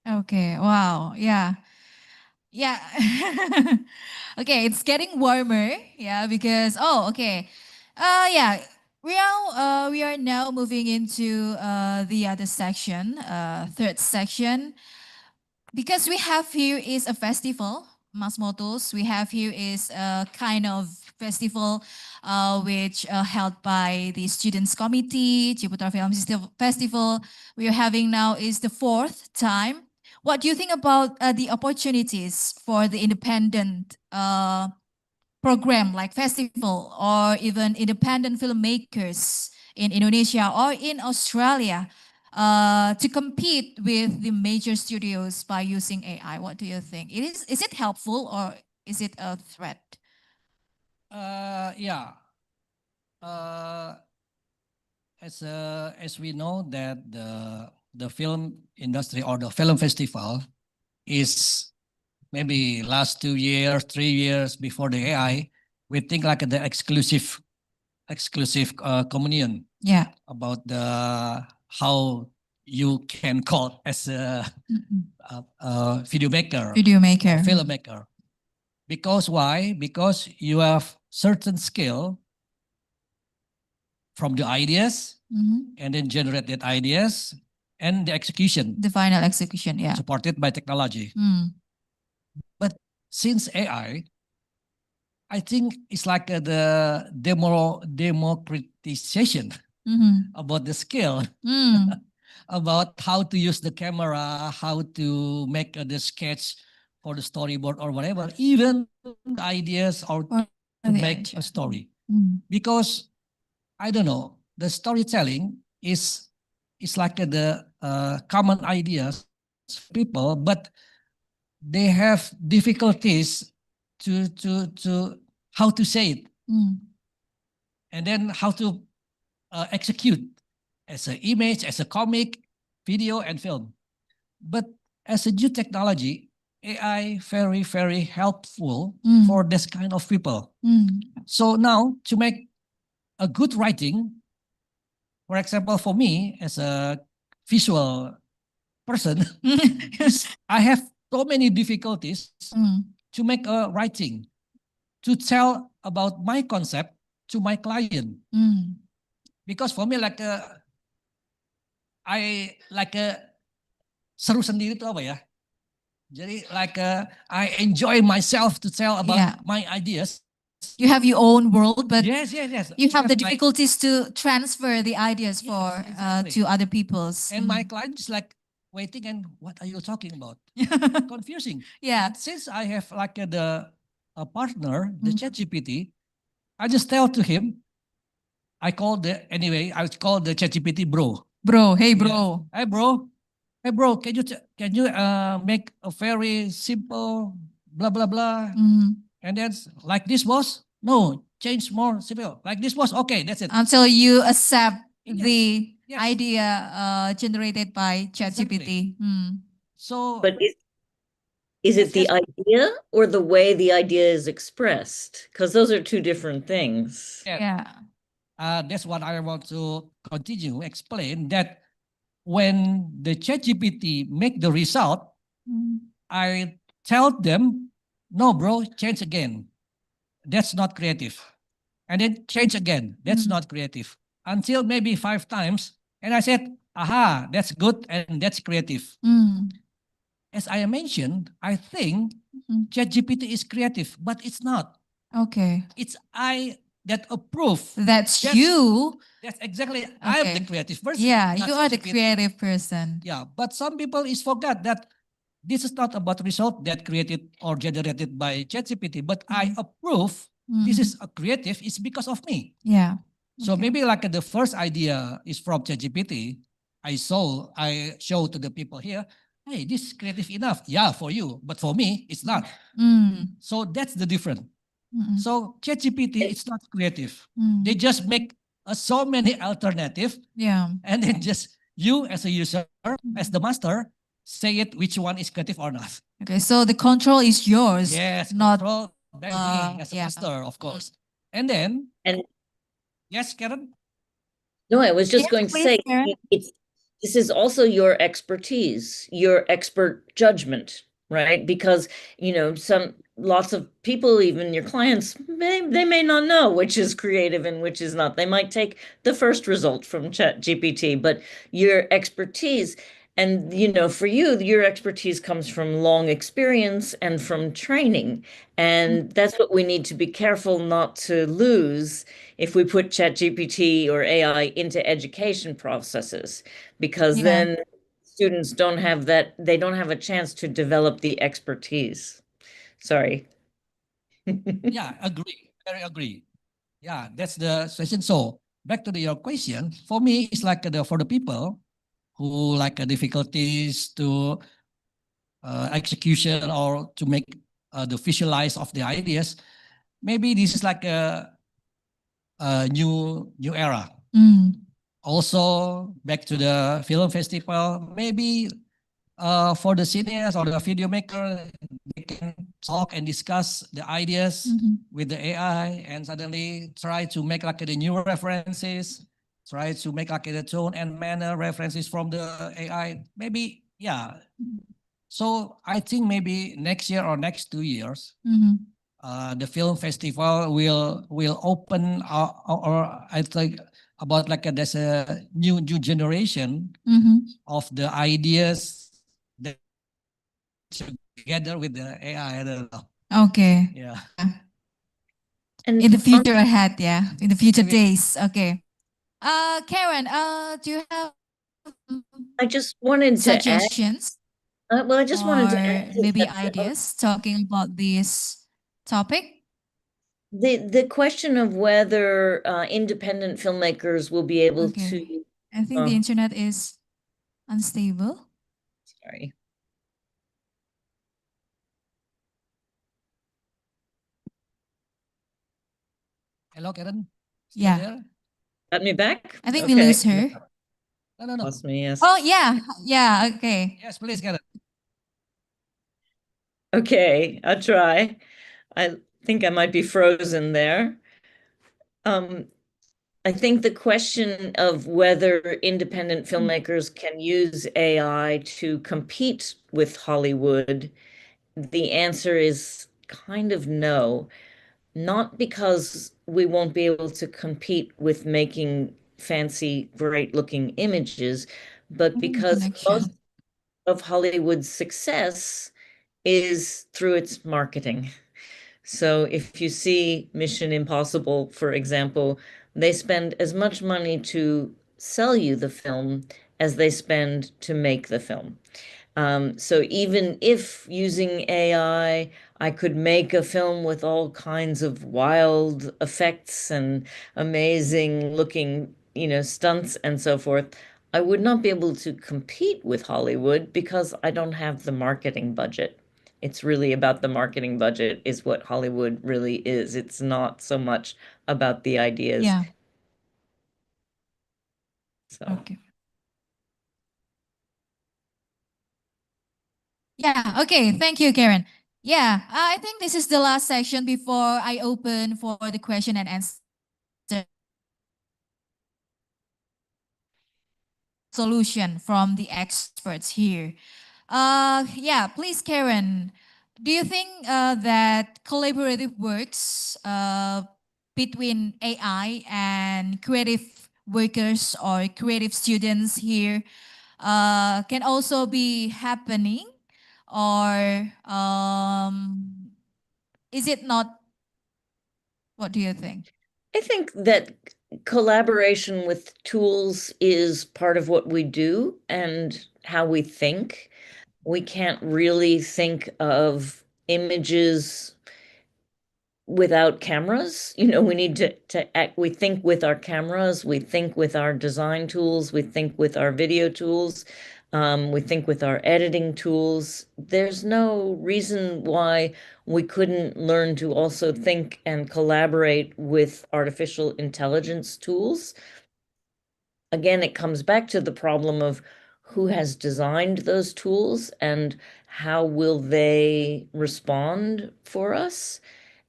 Okay, wow. Yeah. Yeah. Okay, it's getting warmer. Yeah, because okay. Yeah, we are now moving into the other section, third section. Because we have here is a festival, Mas Motos. We have here is a kind of festival which held by the Students Committee, Ciputra Film Festival. We are having now is the fourth time. What do you think about the opportunities for the independent program like festival or even independent filmmakers in Indonesia or in Australia to compete with the major studios by using AI? What do you think? Is it helpful or is it a threat? Yeah. Uh, as we know that the film industry or the film festival is maybe last 2 years, 3 years before the AI, we think like the exclusive communion Yeah. about the how you can call as a video maker Video or maker. filmmaker. Because why? Because you have certain skill from the ideas Mhm. and then generate that ideas and the execution The final execution. Yeah. supported by technology. Mm. But since AI, I think it's like the democratization Mhm. about the skill, Mm. about how to use the camera, how to make the sketch for the storyboard or whatever, even the ideas or Or to the make idea. a story. Mm. Because I don't know, the storytelling is like the common ideas people, but they have difficulties to how to say it Mm. and then how to execute as an image, as a comic, video, and film. But as a new technology, AI very helpful Mm. for this kind of people. Mm. So now to make a good writing, for example, for me as a visual person, I have so many difficulties Mm. to make a writing, to tell about my concept to my client. Mm. Because for me I like seru sendiri itu apa ya? Jadi like I enjoy myself to tell about Yeah. my ideas. You have your own world, but yes, yes, yes. you have the Because my- difficulties to transfer the ideas Yes, for exactly. to other people's. and my client is like waiting and what are you talking about? Confusing. yeah. But since I have like a partner, the Mm. ChatGPT, I just tell to him, I call the ChatGPT bro. Bro, hey Yeah. bro. Hey bro, can you make a very simple blah blah blah, Mhm. and then like this was no change more simple like this was okay, that's it. Until you accept Yes, the yes. idea generated by ChatGPT. Mm. So But is Yes, it the idea or the way the idea is expressed? Because those are two different things. Yeah. Yeah. That's what I want to continue explain that when the ChatGPT make the result, Mm. I tell them, no, bro, change again. That's not creative. And then change again. That's Mm. not creative. Until maybe 5 times. And I said, aha, that's good and that's creative. Mm. As I mentioned, I think Mhm. ChatGPT is creative, but it's not. Okay. It's I that approve. That's Yes. you. That's exactly, I'm the Okay. creative person. Yeah, not you are the ChatGPT. creative person. Yeah, but some people is forgot that this is not about result that created or generated by ChatGPT, but I approve this is a creative is because of me. Yeah. So Okay. maybe like the first idea is from ChatGPT. I show to the people here, hey, this is creative enough. Yeah, for you, but for me, it's not. Mm. So that's the difference. Mm-mm. So ChatGPT, it's not creative. Mm. They just make so many alternative, Yeah. and then just you as a user, as the master, say it which one is creative or not. Okay, so the control is yours. Yes, not control by me as a yeah. master, of course. And then, And yes, Karen? no, I was just Yes, going to please, say Karen. this is also your expertise, your expert judgment, right? Because, lots of people, even your clients, they may not know which is creative and which is not. They might take the first result from ChatGPT, but your expertise, and for you, your expertise comes from long experience and from training. And that's what we need to be careful not to lose if we put ChatGPT or AI into education processes, because Yeah. then students don't have that, they don't have a chance to develop the expertise. Sorry. Yeah, agree. Very agree. Yeah, that's the session. So back to your question, for me, it's like for the people who like difficulties to execution or to make the visualize of the ideas. Maybe this is like a new era. Mm. Also, back to the film festival, maybe for the cineast or the video maker, they can talk and discuss the ideas with the AI and suddenly try to make like the new references, try to make like the tone and manner references from the AI. Maybe, yeah. So I think maybe next year or next 2 years, the film festival will open or I think about like there's a new generation of the ideas that together with the AI. I don't know. Okay. Yeah. And In the on- future ahead, yeah. In the future Maybe- days. Okay. Karen, do you have I just wanted to add, suggestions well, I just wanted to or add to maybe that, ideas talking about this topic? the question of whether independent filmmakers will be able Okay. to, I think the Oh. internet is unstable. sorry. Hello, Karen. Still Yeah. there? Got me back? I think we Okay. lose her. No. Lost me, yes. Oh, yeah. Yeah. Okay. Yes, please, Karen. Okay, I'll try. I think I might be frozen there. I think the question of whether independent filmmakers can use AI to compete with Hollywood, the answer is kind of no. Not because we won't be able to compete with making fancy, great-looking images, but because Connection. most of Hollywood's success is through its marketing. So if you see Mission Impossible, for example, they spend as much money to sell you the film as they spend to make the film. So even if using AI, I could make a film with all kinds of wild effects and amazing looking, stunts and so forth, I would not be able to compete with Hollywood because I don't have the marketing budget. It's really about the marketing budget is what Hollywood really is. It's not so much about the ideas. Yeah. So. Okay. Yeah, okay. Thank you, Karen. Yeah, I think this is the last section before I open for the question and answer solution from the experts here. Yeah, please, Karen. Do you think that collaborative works between AI and creative workers or creative students here can also be happening, or is it not? What do you think? I think that collaboration with tools is part of what we do and how we think. We can't really think of images without cameras. We need to act, we think with our cameras, we think with our design tools, we think with our video tools, we think with our editing tools. There's no reason why we couldn't learn to also think and collaborate with artificial intelligence tools. Again, it comes back to the problem of who has designed those tools and how will they respond for us.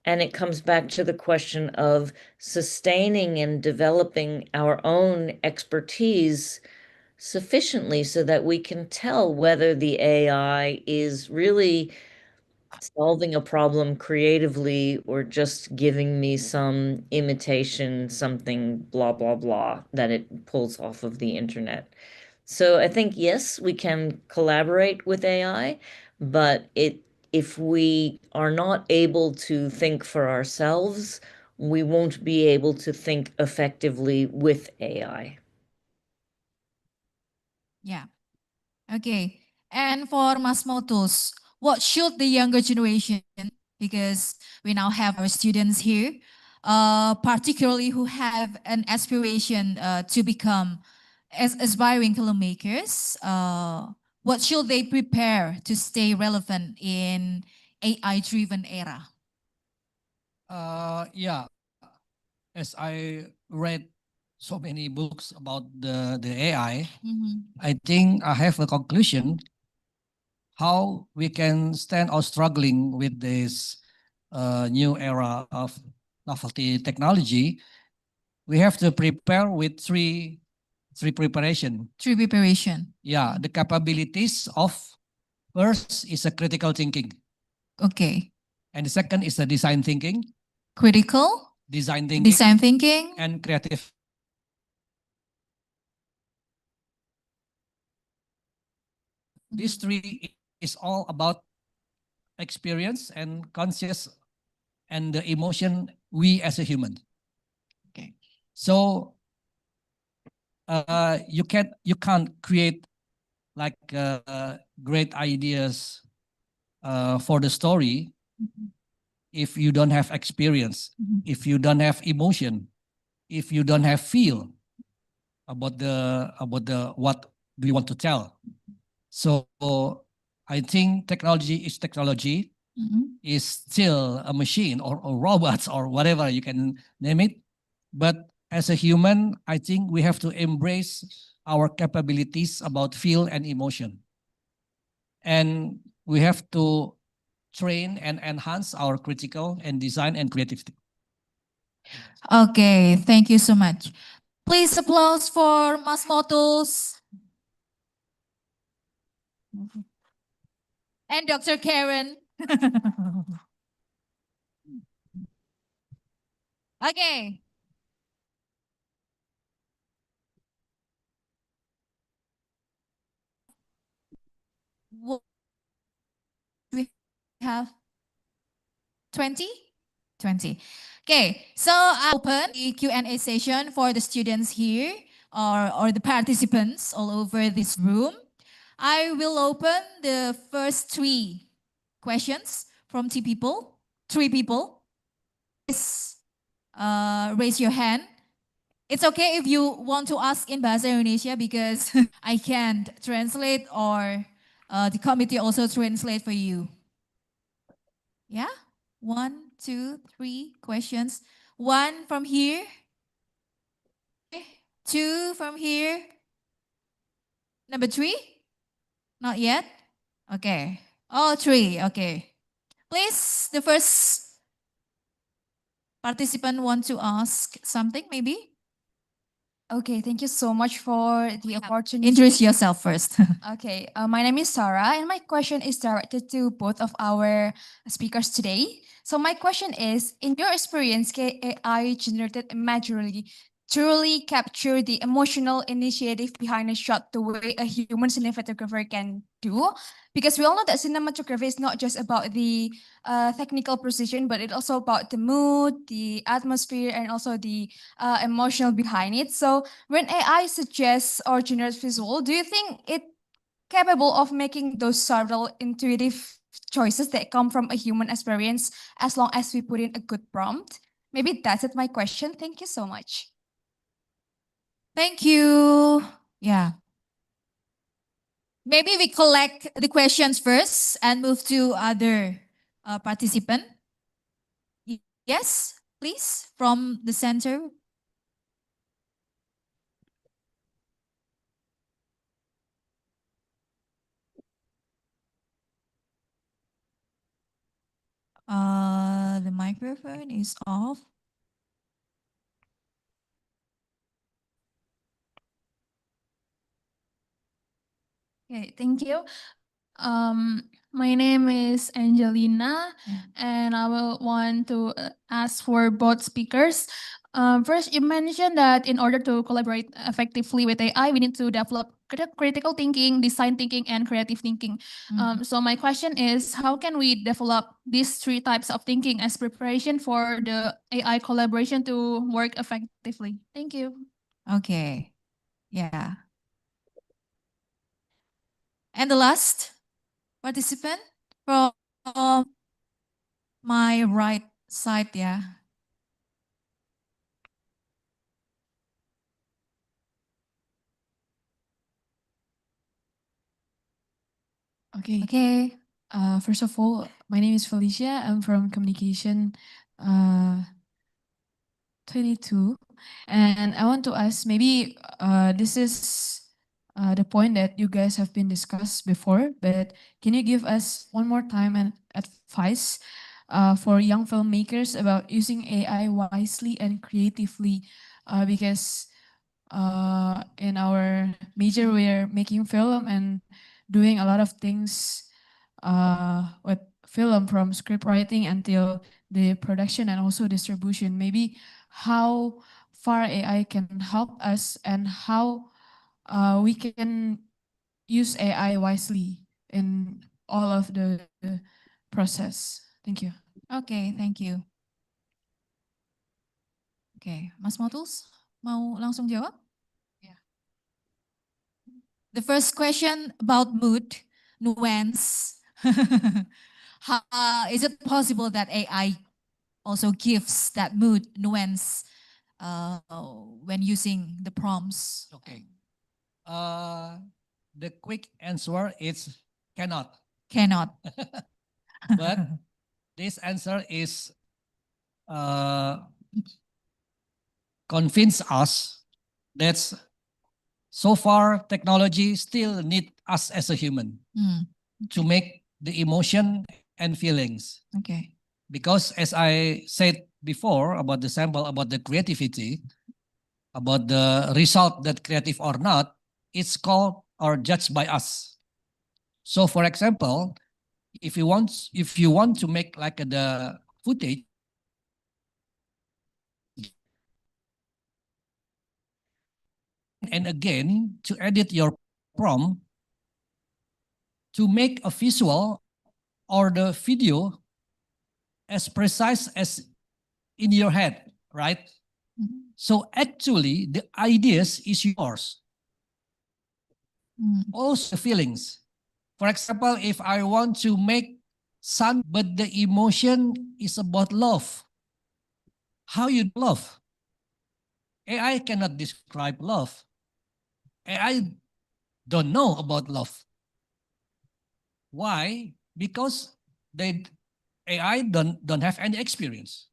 And it comes back to the question of sustaining and developing our own expertise sufficiently so that we can tell whether the AI is really solving a problem creatively or just giving me some imitation, something blah, blah, blah that it pulls off of the internet. So I think, yes, we can collaborate with AI, but if we are not able to think for ourselves, we won't be able to think effectively with AI. Yeah. Okay. And for Mas Motus, what should the younger generation, because we now have our students here, particularly who have an aspiration to become as aspiring filmmakers, what should they prepare to stay relevant in AI-driven era? Yeah, as I read so many books about the AI, I think I have a conclusion how we can stand or struggling with this new era of novelty technology. We have to prepare with three preparation. Through preparation. Yeah, the capabilities of first is a critical thinking, Okay. and the second is a design thinking, Critical, design thinking, design thinking, and creative. These three is all about experience and conscious and the emotion we as a human. Okay. So you can't create like great ideas for the story if you don't have experience, if you don't have emotion, if you don't have feel about the what do you want to tell. So I think technology is technology, is still a machine or robots or whatever you can name it. But as a human, I think we have to embrace our capabilities about feel and emotion. And we have to train and enhance our critical and design and creativity. Okay, thank you so much. Please applause for Mas Motus and Dr. Karen. Okay. What we have 20? 20. Okay, so I open the Q&A session for the students here or the participants all over this room. I will open the first 3 questions from 3 people. 3 people. Please raise your hand. It's okay if you want to ask in Bahasa Indonesia because I can't translate or the committee also translate for you. Yeah? 1, 2, 3 questions. 1 from here. 2 from here. Number 3? Not yet? Okay. Oh, 3. Okay. Please, the first participant want to ask something maybe? Okay, thank you so much for the opportunity. Introduce yourself first. Okay, my name is Sarah, and my question is directed to both of our speakers today. So my question is, in your experience, can AI generated imagery truly capture the emotional initiative behind a shot the way a human cinematographer can do? Because we all know that cinematography is not just about the technical precision, but it's also about the mood, the atmosphere, and also the emotional behind it. So when AI suggests or generates visual, do you think it capable of making those subtle intuitive choices that come from a human experience as long as we put in a good prompt? Maybe that's it, my question. Thank you so much. Thank you. Yeah. Maybe we collect the questions first and move to other participant. Yes, please, from the center. The microphone is off. Okay, thank you. My name is Angelina, and I will want to ask for both speakers. First, you mentioned that in order to collaborate effectively with AI, we need to develop critical thinking, design thinking, and creative thinking. So my question is, how can we develop these 3 types of thinking as preparation for the AI collaboration to work effectively? Thank you. Okay. Yeah. And the last participant from my right side, yeah. Okay. Okay. First of all, my name is Felicia. I'm from Communication 22. And I want to ask, maybe this is the point that you guys have been discussed before, but can you give us one more time an advice for young filmmakers about using AI wisely and creatively? Because in our major, we're making film and doing a lot of things with film, from script writing until the production and also distribution. Maybe how far AI can help us and how we can use AI wisely in all of the process. Thank you. Okay, thank you. Okay, Mas Motus, mau langsung jawab? Yeah. The first question about mood, nuance. Is it possible that AI also gives that mood nuance when using the prompts? Okay. The quick answer is cannot. Cannot. But this answer is convince us that so far technology still need us as a human to make the emotion and feelings. Okay. Because as I said before about the sample, about the creativity, about the result that creative or not, it's called or judged by us. So for example, if you want to make like the footage, and again to edit your prompt to make a visual or the video as precise as in your head, right? Mhm. So actually, the ideas is yours. Mm. Also, feelings. For example, if I want to make sun, but the emotion is about love, how you love? AI cannot describe love. AI don't know about love. Why? Because AI don't have any experience.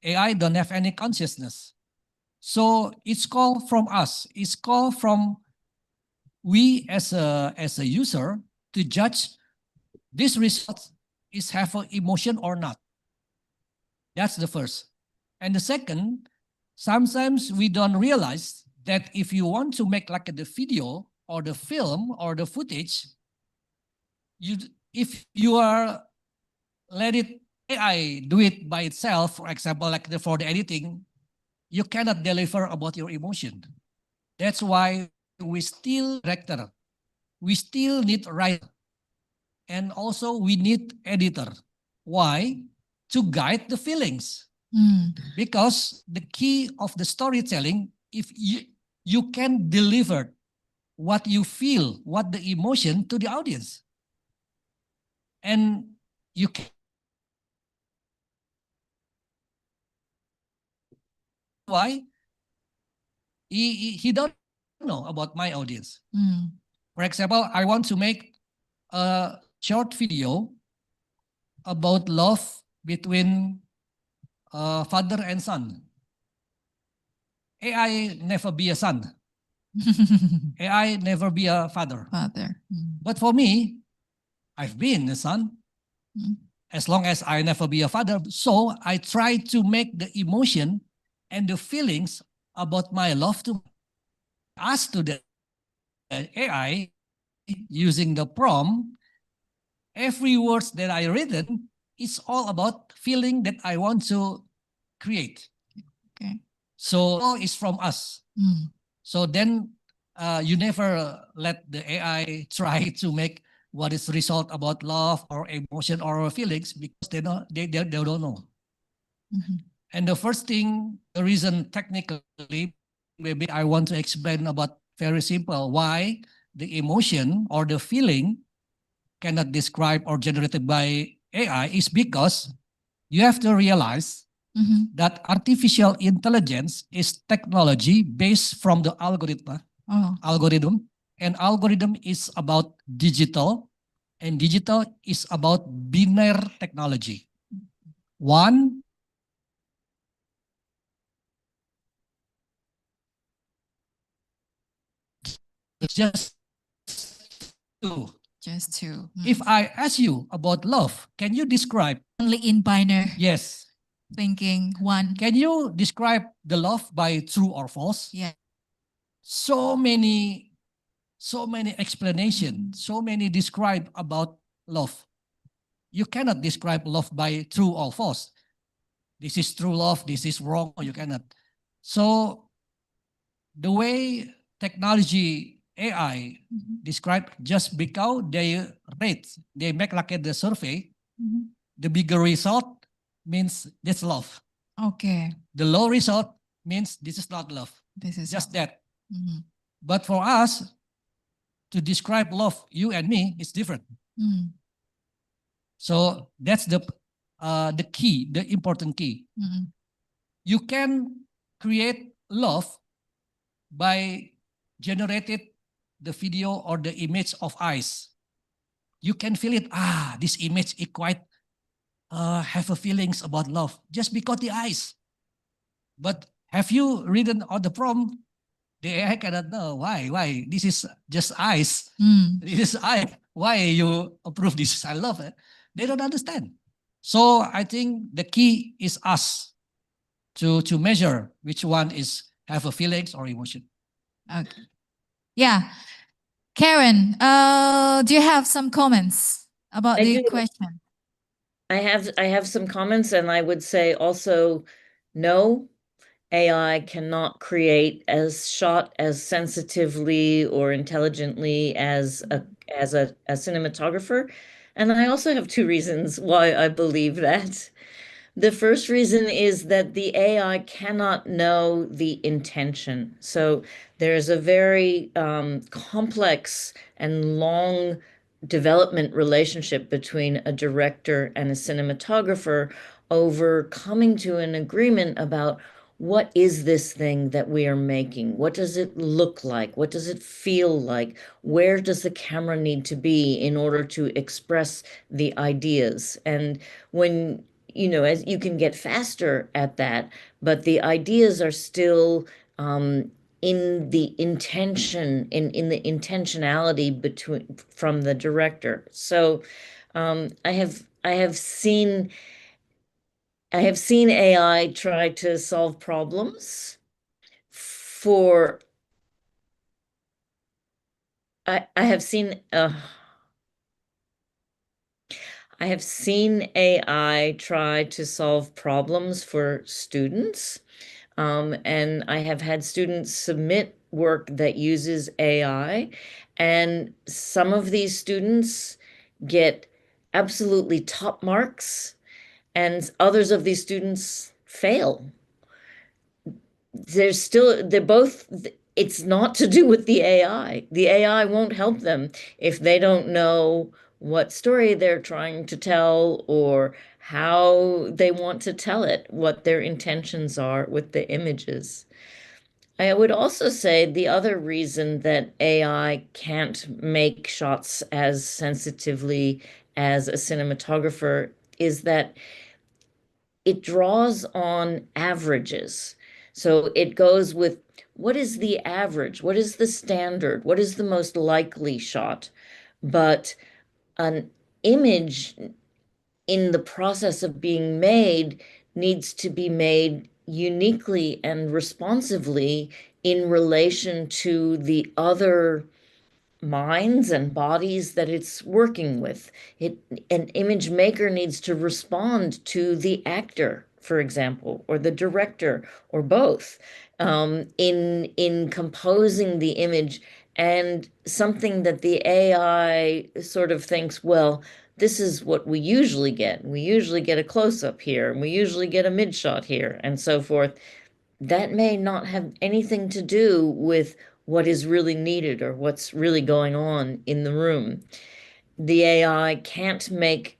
AI don't have any consciousness. So it's called from us. It's called from we as a user to judge this result is have an emotion or not. That's the first. And the second, sometimes we don't realize that if you want to make like the video or the film or the footage, if you are let it AI do it by itself, for example, like for the editing, you cannot deliver about your emotion. That's why we still director, we still need writer, and also we need editor. Why? To guide the feelings. Mm. Because the key of the storytelling, if you can deliver what you feel, what the emotion to the audience. And you can why he don't know about my audience. Mm. For example, I want to make a short video about love between father and son. AI never be a son. AI never be a father. Father. Mm. But for me, I've been a son. Mm. As long as I never be a father. So I try to make the emotion and the feelings about my love to ask to the AI using the prompt. Every words that I written is all about feeling that I want to create. Okay. So all is from us. Mm. So then you never let the AI try to make what is result about love or emotion or feelings because they don't know. Mhm. And the first thing, the reason technically, maybe I want to explain about very simple why the emotion or the feeling cannot describe or generated by AI is because you have to realize Mhm. that artificial intelligence is technology based from the algorithm. Oh. And algorithm is about digital, and digital is about binary technology. One is just two. Just two. Mm. If I ask you about love, can you describe? Only in binary Yes. thinking one. Can you describe the love by true or false? Yeah. So many explanations, so many describe about love. You cannot describe love by true or false. This is true love, this is wrong, you cannot. So the way technology AI Mhm. describe just because they rate, they make like the survey, Mhm. the bigger result means that's love. Okay. The low result means this is not love. This is Just all. that. Mhm. But for us to describe love, you and me, is different. Mm. So that's the key, the important key. Mhm. You can create love by generated the video or the image of eyes. You can feel it. This image is quite have a feelings about love just because the eyes. But have you written on the prompt? The AI cannot know why. Why this is just eyes. Mm. This is eye. Why you approve this? I love it. They don't understand. So I think the key is us to measure which one is have a feelings or emotion. Okay. Yeah. Karen, do you have some comments about I the do. question? I have some comments, and I would say also, no, AI cannot create as shot as sensitively or intelligently as a cinematographer. And I also have two reasons why I believe that. The first reason is that the AI cannot know the intention. So there's a very complex and long development relationship between a director and a cinematographer over coming to an agreement about what is this thing that we are making? What does it look like? What does it feel like? Where does the camera need to be in order to express the ideas? And when as you can get faster at that, but the ideas are still in the intention, in the intentionality from the director. So I have seen AI try to solve problems for I have seen I have seen AI try to solve problems for students. And I have had students submit work that uses AI, and some of these students get absolutely top marks, and others of these students fail. It's not to do with the AI. The AI won't help them if they don't know what story they're trying to tell or how they want to tell it, what their intentions are with the images. I would also say the other reason that AI can't make shots as sensitively as a cinematographer is that it draws on averages. So it goes with what is the average? What is the standard? What is the most likely shot? But an image in the process of being made needs to be made uniquely and responsively in relation to the other minds and bodies that it's working with. An image maker needs to respond to the actor, for example, or the director, or both, in composing the image. And something that the AI sort of thinks, well, this is what we usually get. We usually get a close-up here, and we usually get a mid-shot here, and so forth. That may not have anything to do with what is really needed or what's really going on in the room. The AI can't make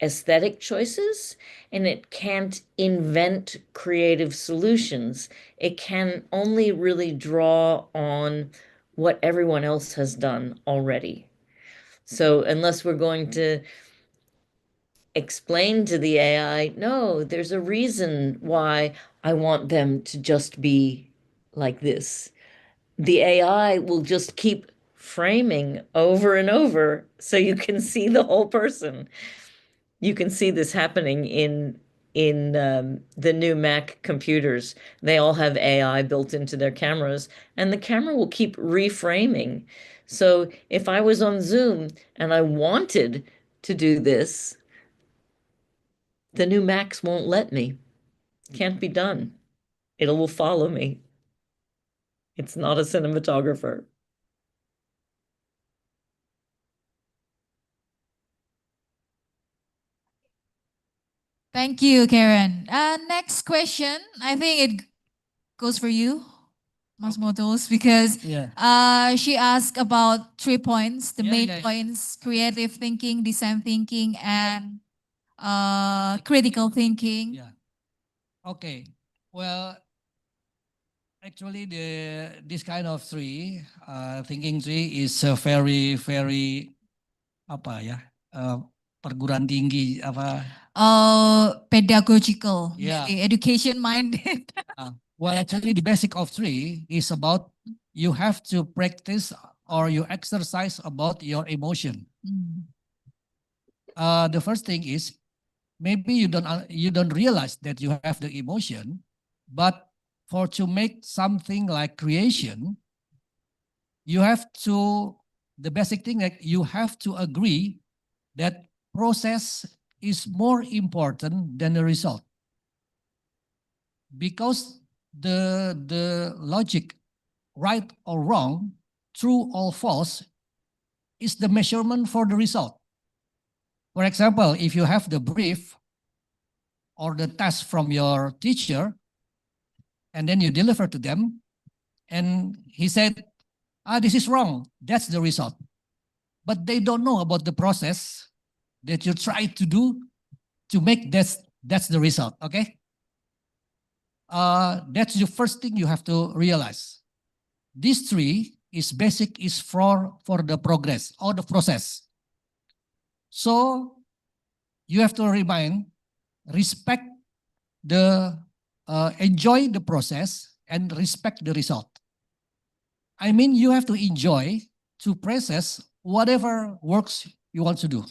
aesthetic choices, and it can't invent creative solutions. It can only really draw on what everyone else has done already. So unless we're going to explain to the AI, no, there's a reason why I want them to just be like this. The AI will just keep framing over and over so you can see the whole person. You can see this happening in the new Mac computers. They all have AI built into their cameras, and the camera will keep reframing. So if I was on Zoom and I wanted to do this, the new Macs won't let me. Can't be done. It will follow me. It's not a cinematographer. Thank you, Karen. Next question. I think it goes for you, Mas Motos, because Yeah. she asked about 3 points, the Yeah, main yeah. points: creative thinking, design thinking, and critical thinking. Yeah. Okay. Well, actually, this kind of thinking tree is a very very apa ya, perguruan tinggi apa. Pedagogical, Yeah. maybe education minded. Well, actually, the basic of tree is about you have to practice or you exercise about your emotion. Mm. The first thing is maybe you don't realize that you have the emotion, but for to make something like creation, you have to the basic thing that you have to agree that process is more important than the result, because the logic, right or wrong, true or false, is the measurement for the result. For example, if you have the brief or the task from your teacher, and then you deliver to them, and he said, this is wrong. That's the result. But they don't know about the process that you try to do to make that's the result, okay? That's the first thing you have to realize. This tree is basic is for the progress or the process. So you have to respect enjoy the process and respect the result. I mean, you have to enjoy to process whatever works you want to do.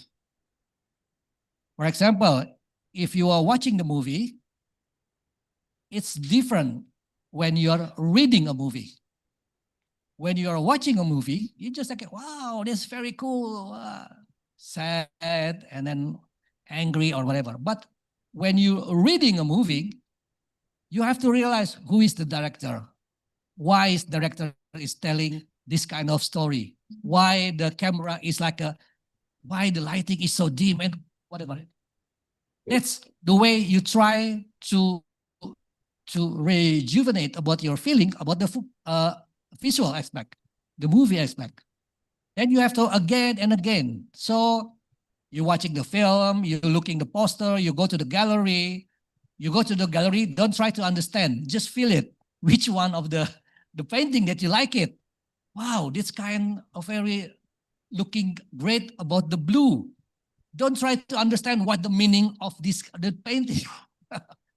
For example, if you are watching the movie, it's different when you are reading a movie. When you are watching a movie, you just like, wow, that's very cool, sad, and then angry or whatever. But when you're reading a movie, you have to realize who is the director, why is the director is telling this kind of story, why the camera is like why the lighting is so dim and whatever. That's the way you try to rejuvenate about your feeling about the visual aspect, the movie aspect. Then you have to again and again. So you're watching the film, you're looking the poster, you go to the gallery. You go to the gallery, don't try to understand, just feel it. Which one of the painting that you like it? Wow, this kind of very looking great about the blue. Don't try to understand what the meaning of the painting.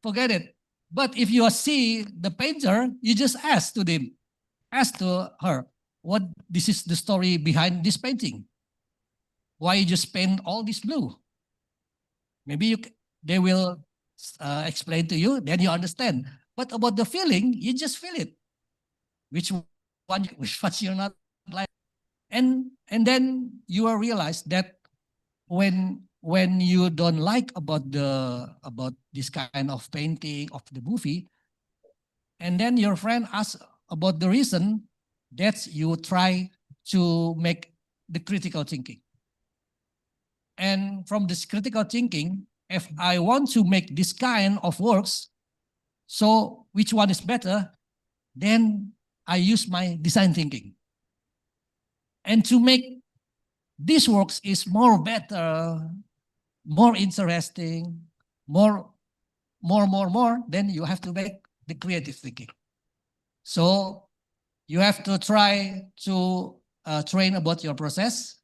Forget it. But if you see the painter, you just ask to her, what this is the story behind this painting? Why you just paint all this blue? Maybe they will explain to you, then you understand. But about the feeling, you just feel it. Which one you're not like, and then you will realize that when you don't like about this kind of painting of the movie, and then your friend asks about the reason, that's you try to make the critical thinking. And from this critical thinking, if I want to make this kind of works, so which one is better, then I use my design thinking. And to make this works is more better, more interesting, more, then you have to make the creative thinking. So you have to try to train about your process.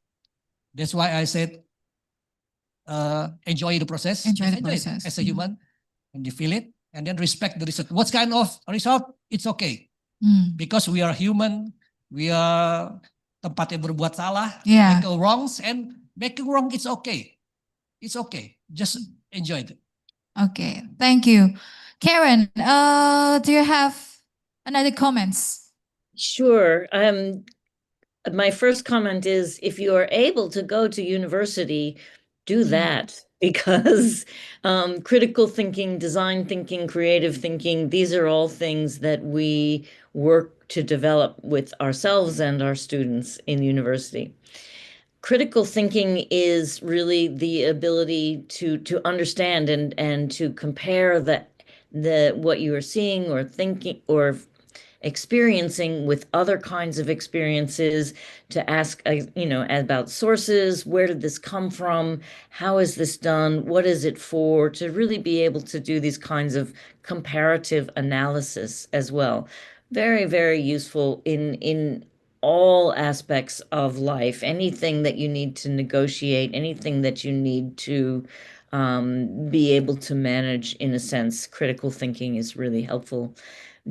That's why I said, enjoy the process. Enjoy the it process. as a human, and you feel it, and then respect the result. What kind of result? It's okay. Because we are human, we are tempatnya berbuat salah, Yeah. make wrongs, and making wrong, it's okay. It's okay. Just enjoy it. Okay, thank you. Karen, do you have another comments? Sure. My first comment is, if you are able to go to university, do that, because critical thinking, design thinking, creative thinking, these are all things that we work to develop with ourselves and our students in university. Critical thinking is really the ability to understand and to compare the what you are seeing or thinking or experiencing with other kinds of experiences, to ask, about sources. Where did this come from? How is this done? What is it for? To really be able to do these kinds of comparative analysis as well. Very, very useful in all aspects of life. Anything that you need to negotiate, anything that you need to be able to manage, in a sense, critical thinking is really helpful.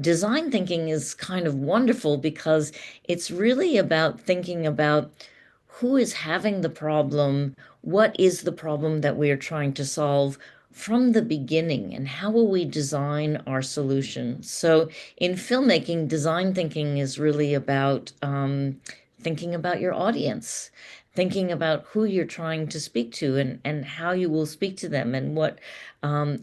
Design thinking is kind of wonderful because it's really about thinking about who is having the problem, what is the problem that we are trying to solve from the beginning, and how will we design our solution. So in filmmaking, design thinking is really about thinking about your audience, thinking about who you're trying to speak to, and how you will speak to them, and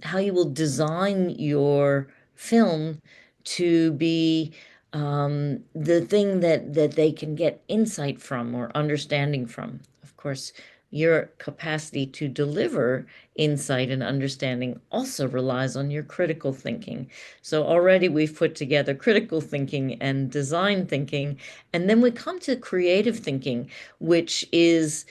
how you will design your film to be the thing that they can get insight from or understanding from. Of course, your capacity to deliver insight and understanding also relies on your critical thinking. So already we've put together critical thinking and design thinking, and then we come to creative thinking, which is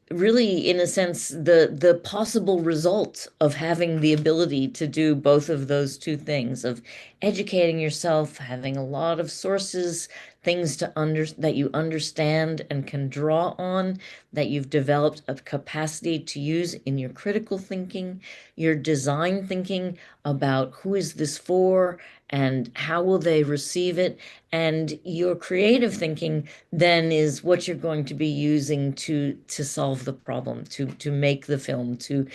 really, in a sense, the possible result of having the ability to do both of those two things, of educating yourself, having a lot of sources, things that you understand and can draw on, that you've developed a capacity to use in your critical thinking, your design thinking about who is this for and how will they receive it, and your creative thinking then is what you're going to be using to solve the problem, to make the film, to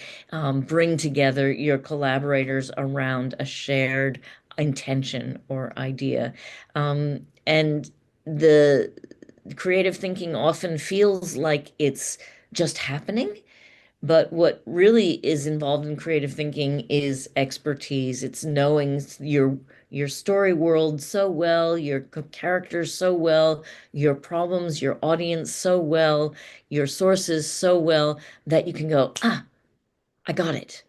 bring together your collaborators around a shared intention or idea. And the creative thinking often feels like it's just happening. But what really is involved in creative thinking is expertise. It's knowing your story world so well, your characters so well, your problems, your audience so well, your sources so well that you can go, I got it.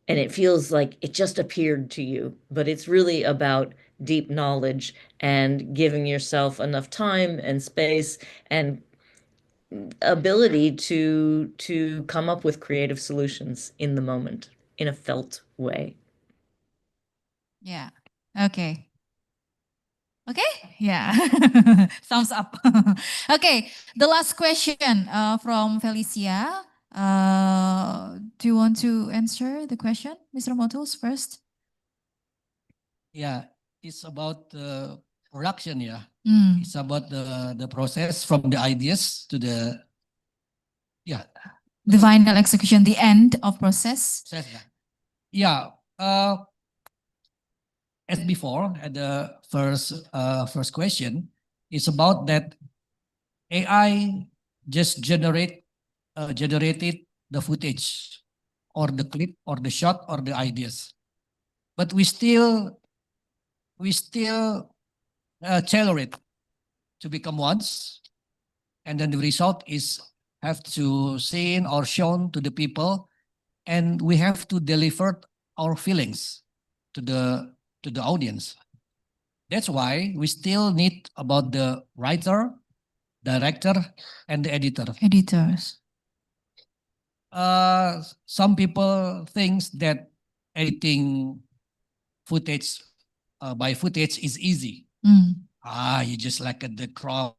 And it feels like it just appeared to you. But it's really about deep knowledge and giving yourself enough time and space and ability to come up with creative solutions in the moment in a felt way. Yeah. Okay. Okay. Yeah. Thumbs up. Okay. The last question from Felicia. Do you want to answer the question, Mr. Motuls, first? Yeah, it's about the production. Yeah, Mm. it's about the process from the ideas to the The final execution, the end of process. process. Yeah. As before, at the first question, it's about that AI just generated the footage or the clip or the shot or the ideas, but we still tailor it to become ones, and then the result is have to seen or shown to the people, and we have to deliver our feelings to the audience. That's why we still need about the writer, director, and the editor. Editors. Some people think that editing footage by footage is easy. Mm. You just like the crop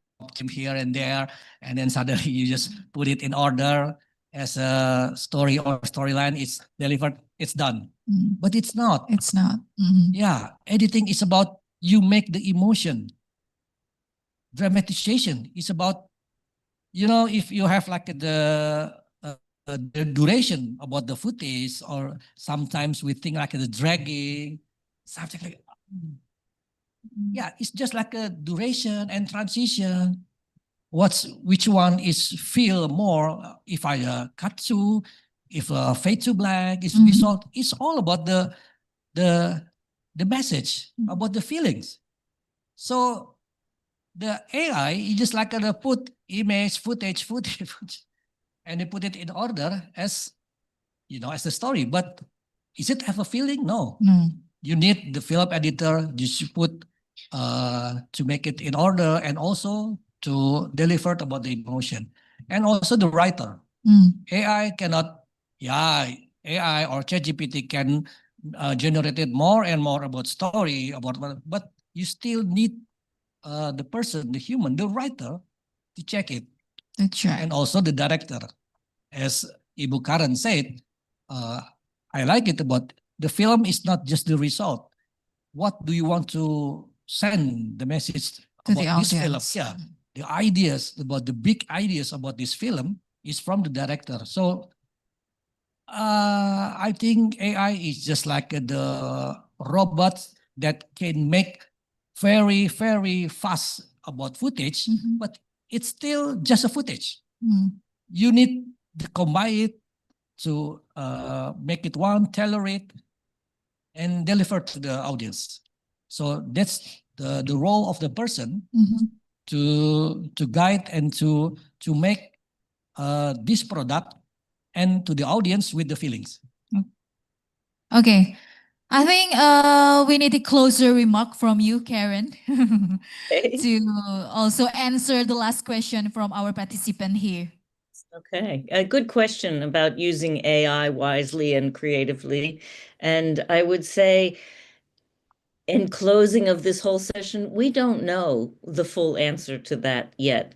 here and there, and then suddenly you just put it in order as a story or storyline. It's delivered, it's done. Mm. But it's not. It's not. Mhm. Yeah, editing is about you make the emotion. Dramatization is about, if you have like the duration about the footage, or sometimes we think like the dragging, something like, yeah, it's just like a duration and transition. Which one is feel more? If I cut to, if fade to black, is Mhm. result. It's all about the message, about the feelings. So the AI is just like put image, footage, and they put it in order as as a story. But is it have a feeling? No. Mm. You need the film editor. You should put to make it in order, and also to deliver about the emotion, and also the writer. Mm. AI cannot. Yeah, AI or ChatGPT can generate it more and more about story but you still need the person, the human, the writer, to check it, That's right. and also the director. As Ibu Karen said, I like it about the film is not just the result. What do you want to send the message To about the this film? audience. Yeah, the ideas about the big ideas about this film is from the director. So I think AI is just like the robots that can make very, very fast about footage, Mhm. but it's still just a footage. Mm. You need to combine it to make it one, tailor it, and deliver to the audience. So that's the role of the person Mhm. to guide and to make this product and to the audience with the feelings. Okay. I think we need a closer remark from you, Karen, Okay. to also answer the last question from our participant here. Okay, a good question about using AI wisely and creatively. And I would say, in closing of this whole session, we don't know the full answer to that yet.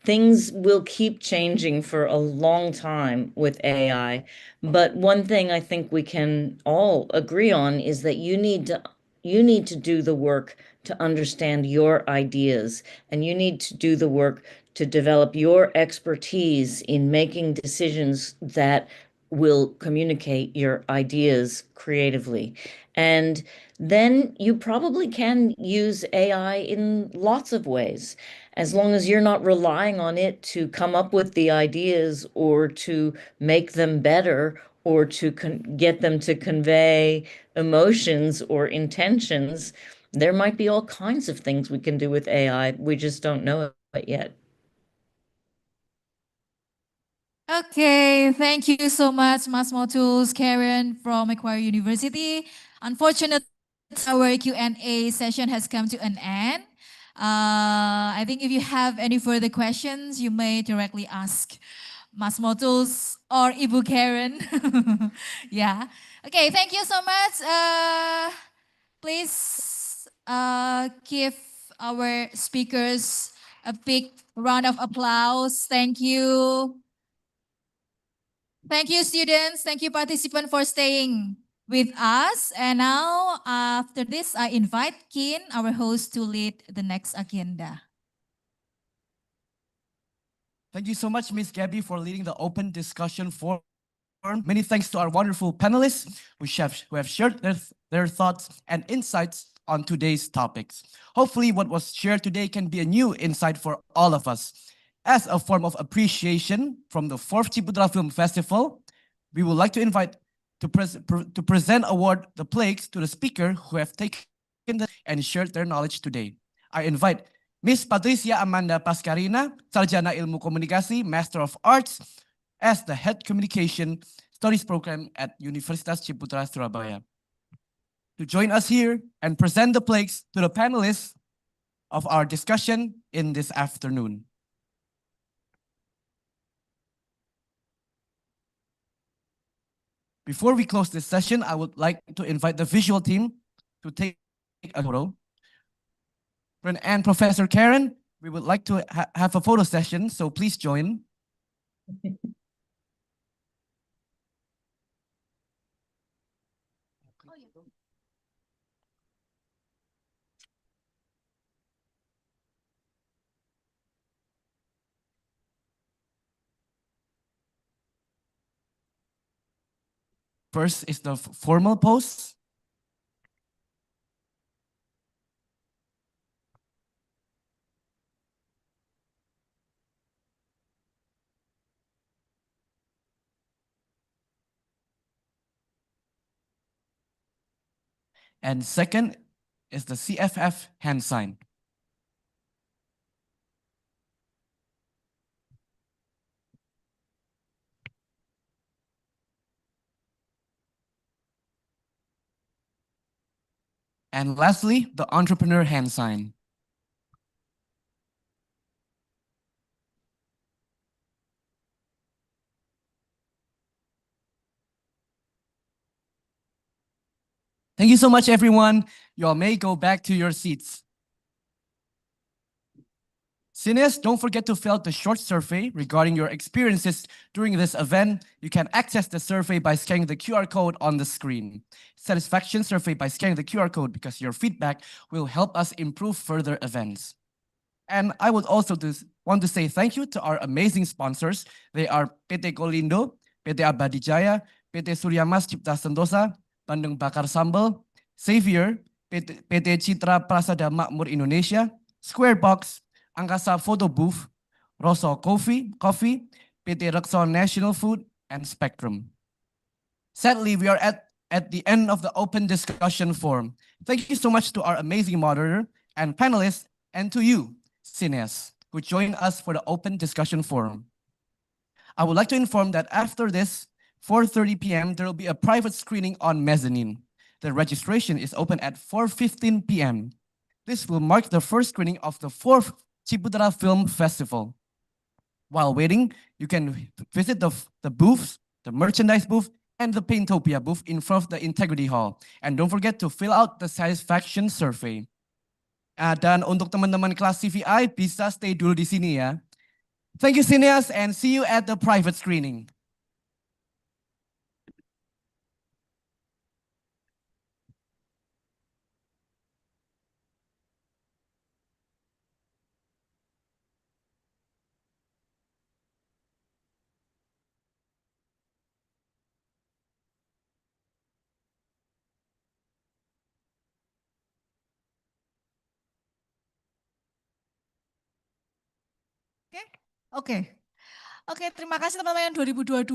Things will keep changing for a long time with AI. But one thing I think we can all agree on is that you need to do the work to understand your ideas, and you need to do the work to develop your expertise in making decisions that will communicate your ideas creatively. And then you probably can use AI in lots of ways, as long as you're not relying on it to come up with the ideas or to make them better or to get them to convey emotions or intentions. There might be all kinds of things we can do with AI. We just don't know it yet. Okay, thank you so much, Mas Motus, Karen from Macquarie University. Unfortunately, our Q&A session has come to an end. I think if you have any further questions, you may directly ask Mas Motus or Ibu Karen. Yeah. Okay, thank you so much. Please give our speakers a big round of applause. Thank you. Thank you, students. Thank you, participants, for staying with us. And now, after this, I invite Kin, our host, to lead the next agenda. Thank you so much, Ms. Gabby, for leading the open discussion forum. Many thanks to our wonderful panelists who have shared their thoughts and insights on today's topics. Hopefully, what was shared today can be a new insight for all of us. As a form of appreciation from the 4th Ciputra Film Festival, we would like to invite to present award the plaques to the speaker who have taken and shared their knowledge today. I invite Miss Patricia Amanda Pascarina, Sarjana Ilmu Komunikasi, Master of Arts, as the Head Communication Studies Program at Universitas Ciputra Surabaya, to join us here and present the plaques to the panelists of our discussion in this afternoon. Before we close this session, I would like to invite the visual team to take a photo. And Professor Karen, we would like to have a photo session, so please join. First is the formal pose. And second is the CFF hand sign. And lastly, the entrepreneur hand sign. Thank you so much, everyone. You all may go back to your seats. Cineas, don't forget to fill out the short survey regarding your experiences during this event. You can access the survey by scanning the QR code on the screen. Satisfaction survey by scanning the QR code, because your feedback will help us improve further events. And I would also want to say thank you to our amazing sponsors. They are PT Kolindo, PT Abadijaya, PT Surya Mas Cipta Sentosa, Bandung Bakar Sambal, Xavier, PT Citra Prasada Makmur Indonesia, Squarebox, Angkasa Photo Booth, Rosso Coffee, PT Rexon National Food, and Spectrum. Sadly, we are at the end of the open discussion forum. Thank you so much to our amazing moderator and panelists, and to you, Cineas, who joined us for the open discussion forum. I would like to inform that after this, 4:30 p.m., there will be a private screening on Mezzanine. The registration is open at 4:15 p.m. This will mark the first screening of the 4th Ciputra Film Festival. While waiting, you can visit the booths, the merchandise booth, and the Paintopia booth in front of the Integrity Hall. And don't forget to fill out the satisfaction survey. Dan untuk teman-teman kelas CVI bisa stay dulu di sini ya. Thank you, Cineas, and see you at the private screening. Oke, terima kasih teman-teman yang 2022.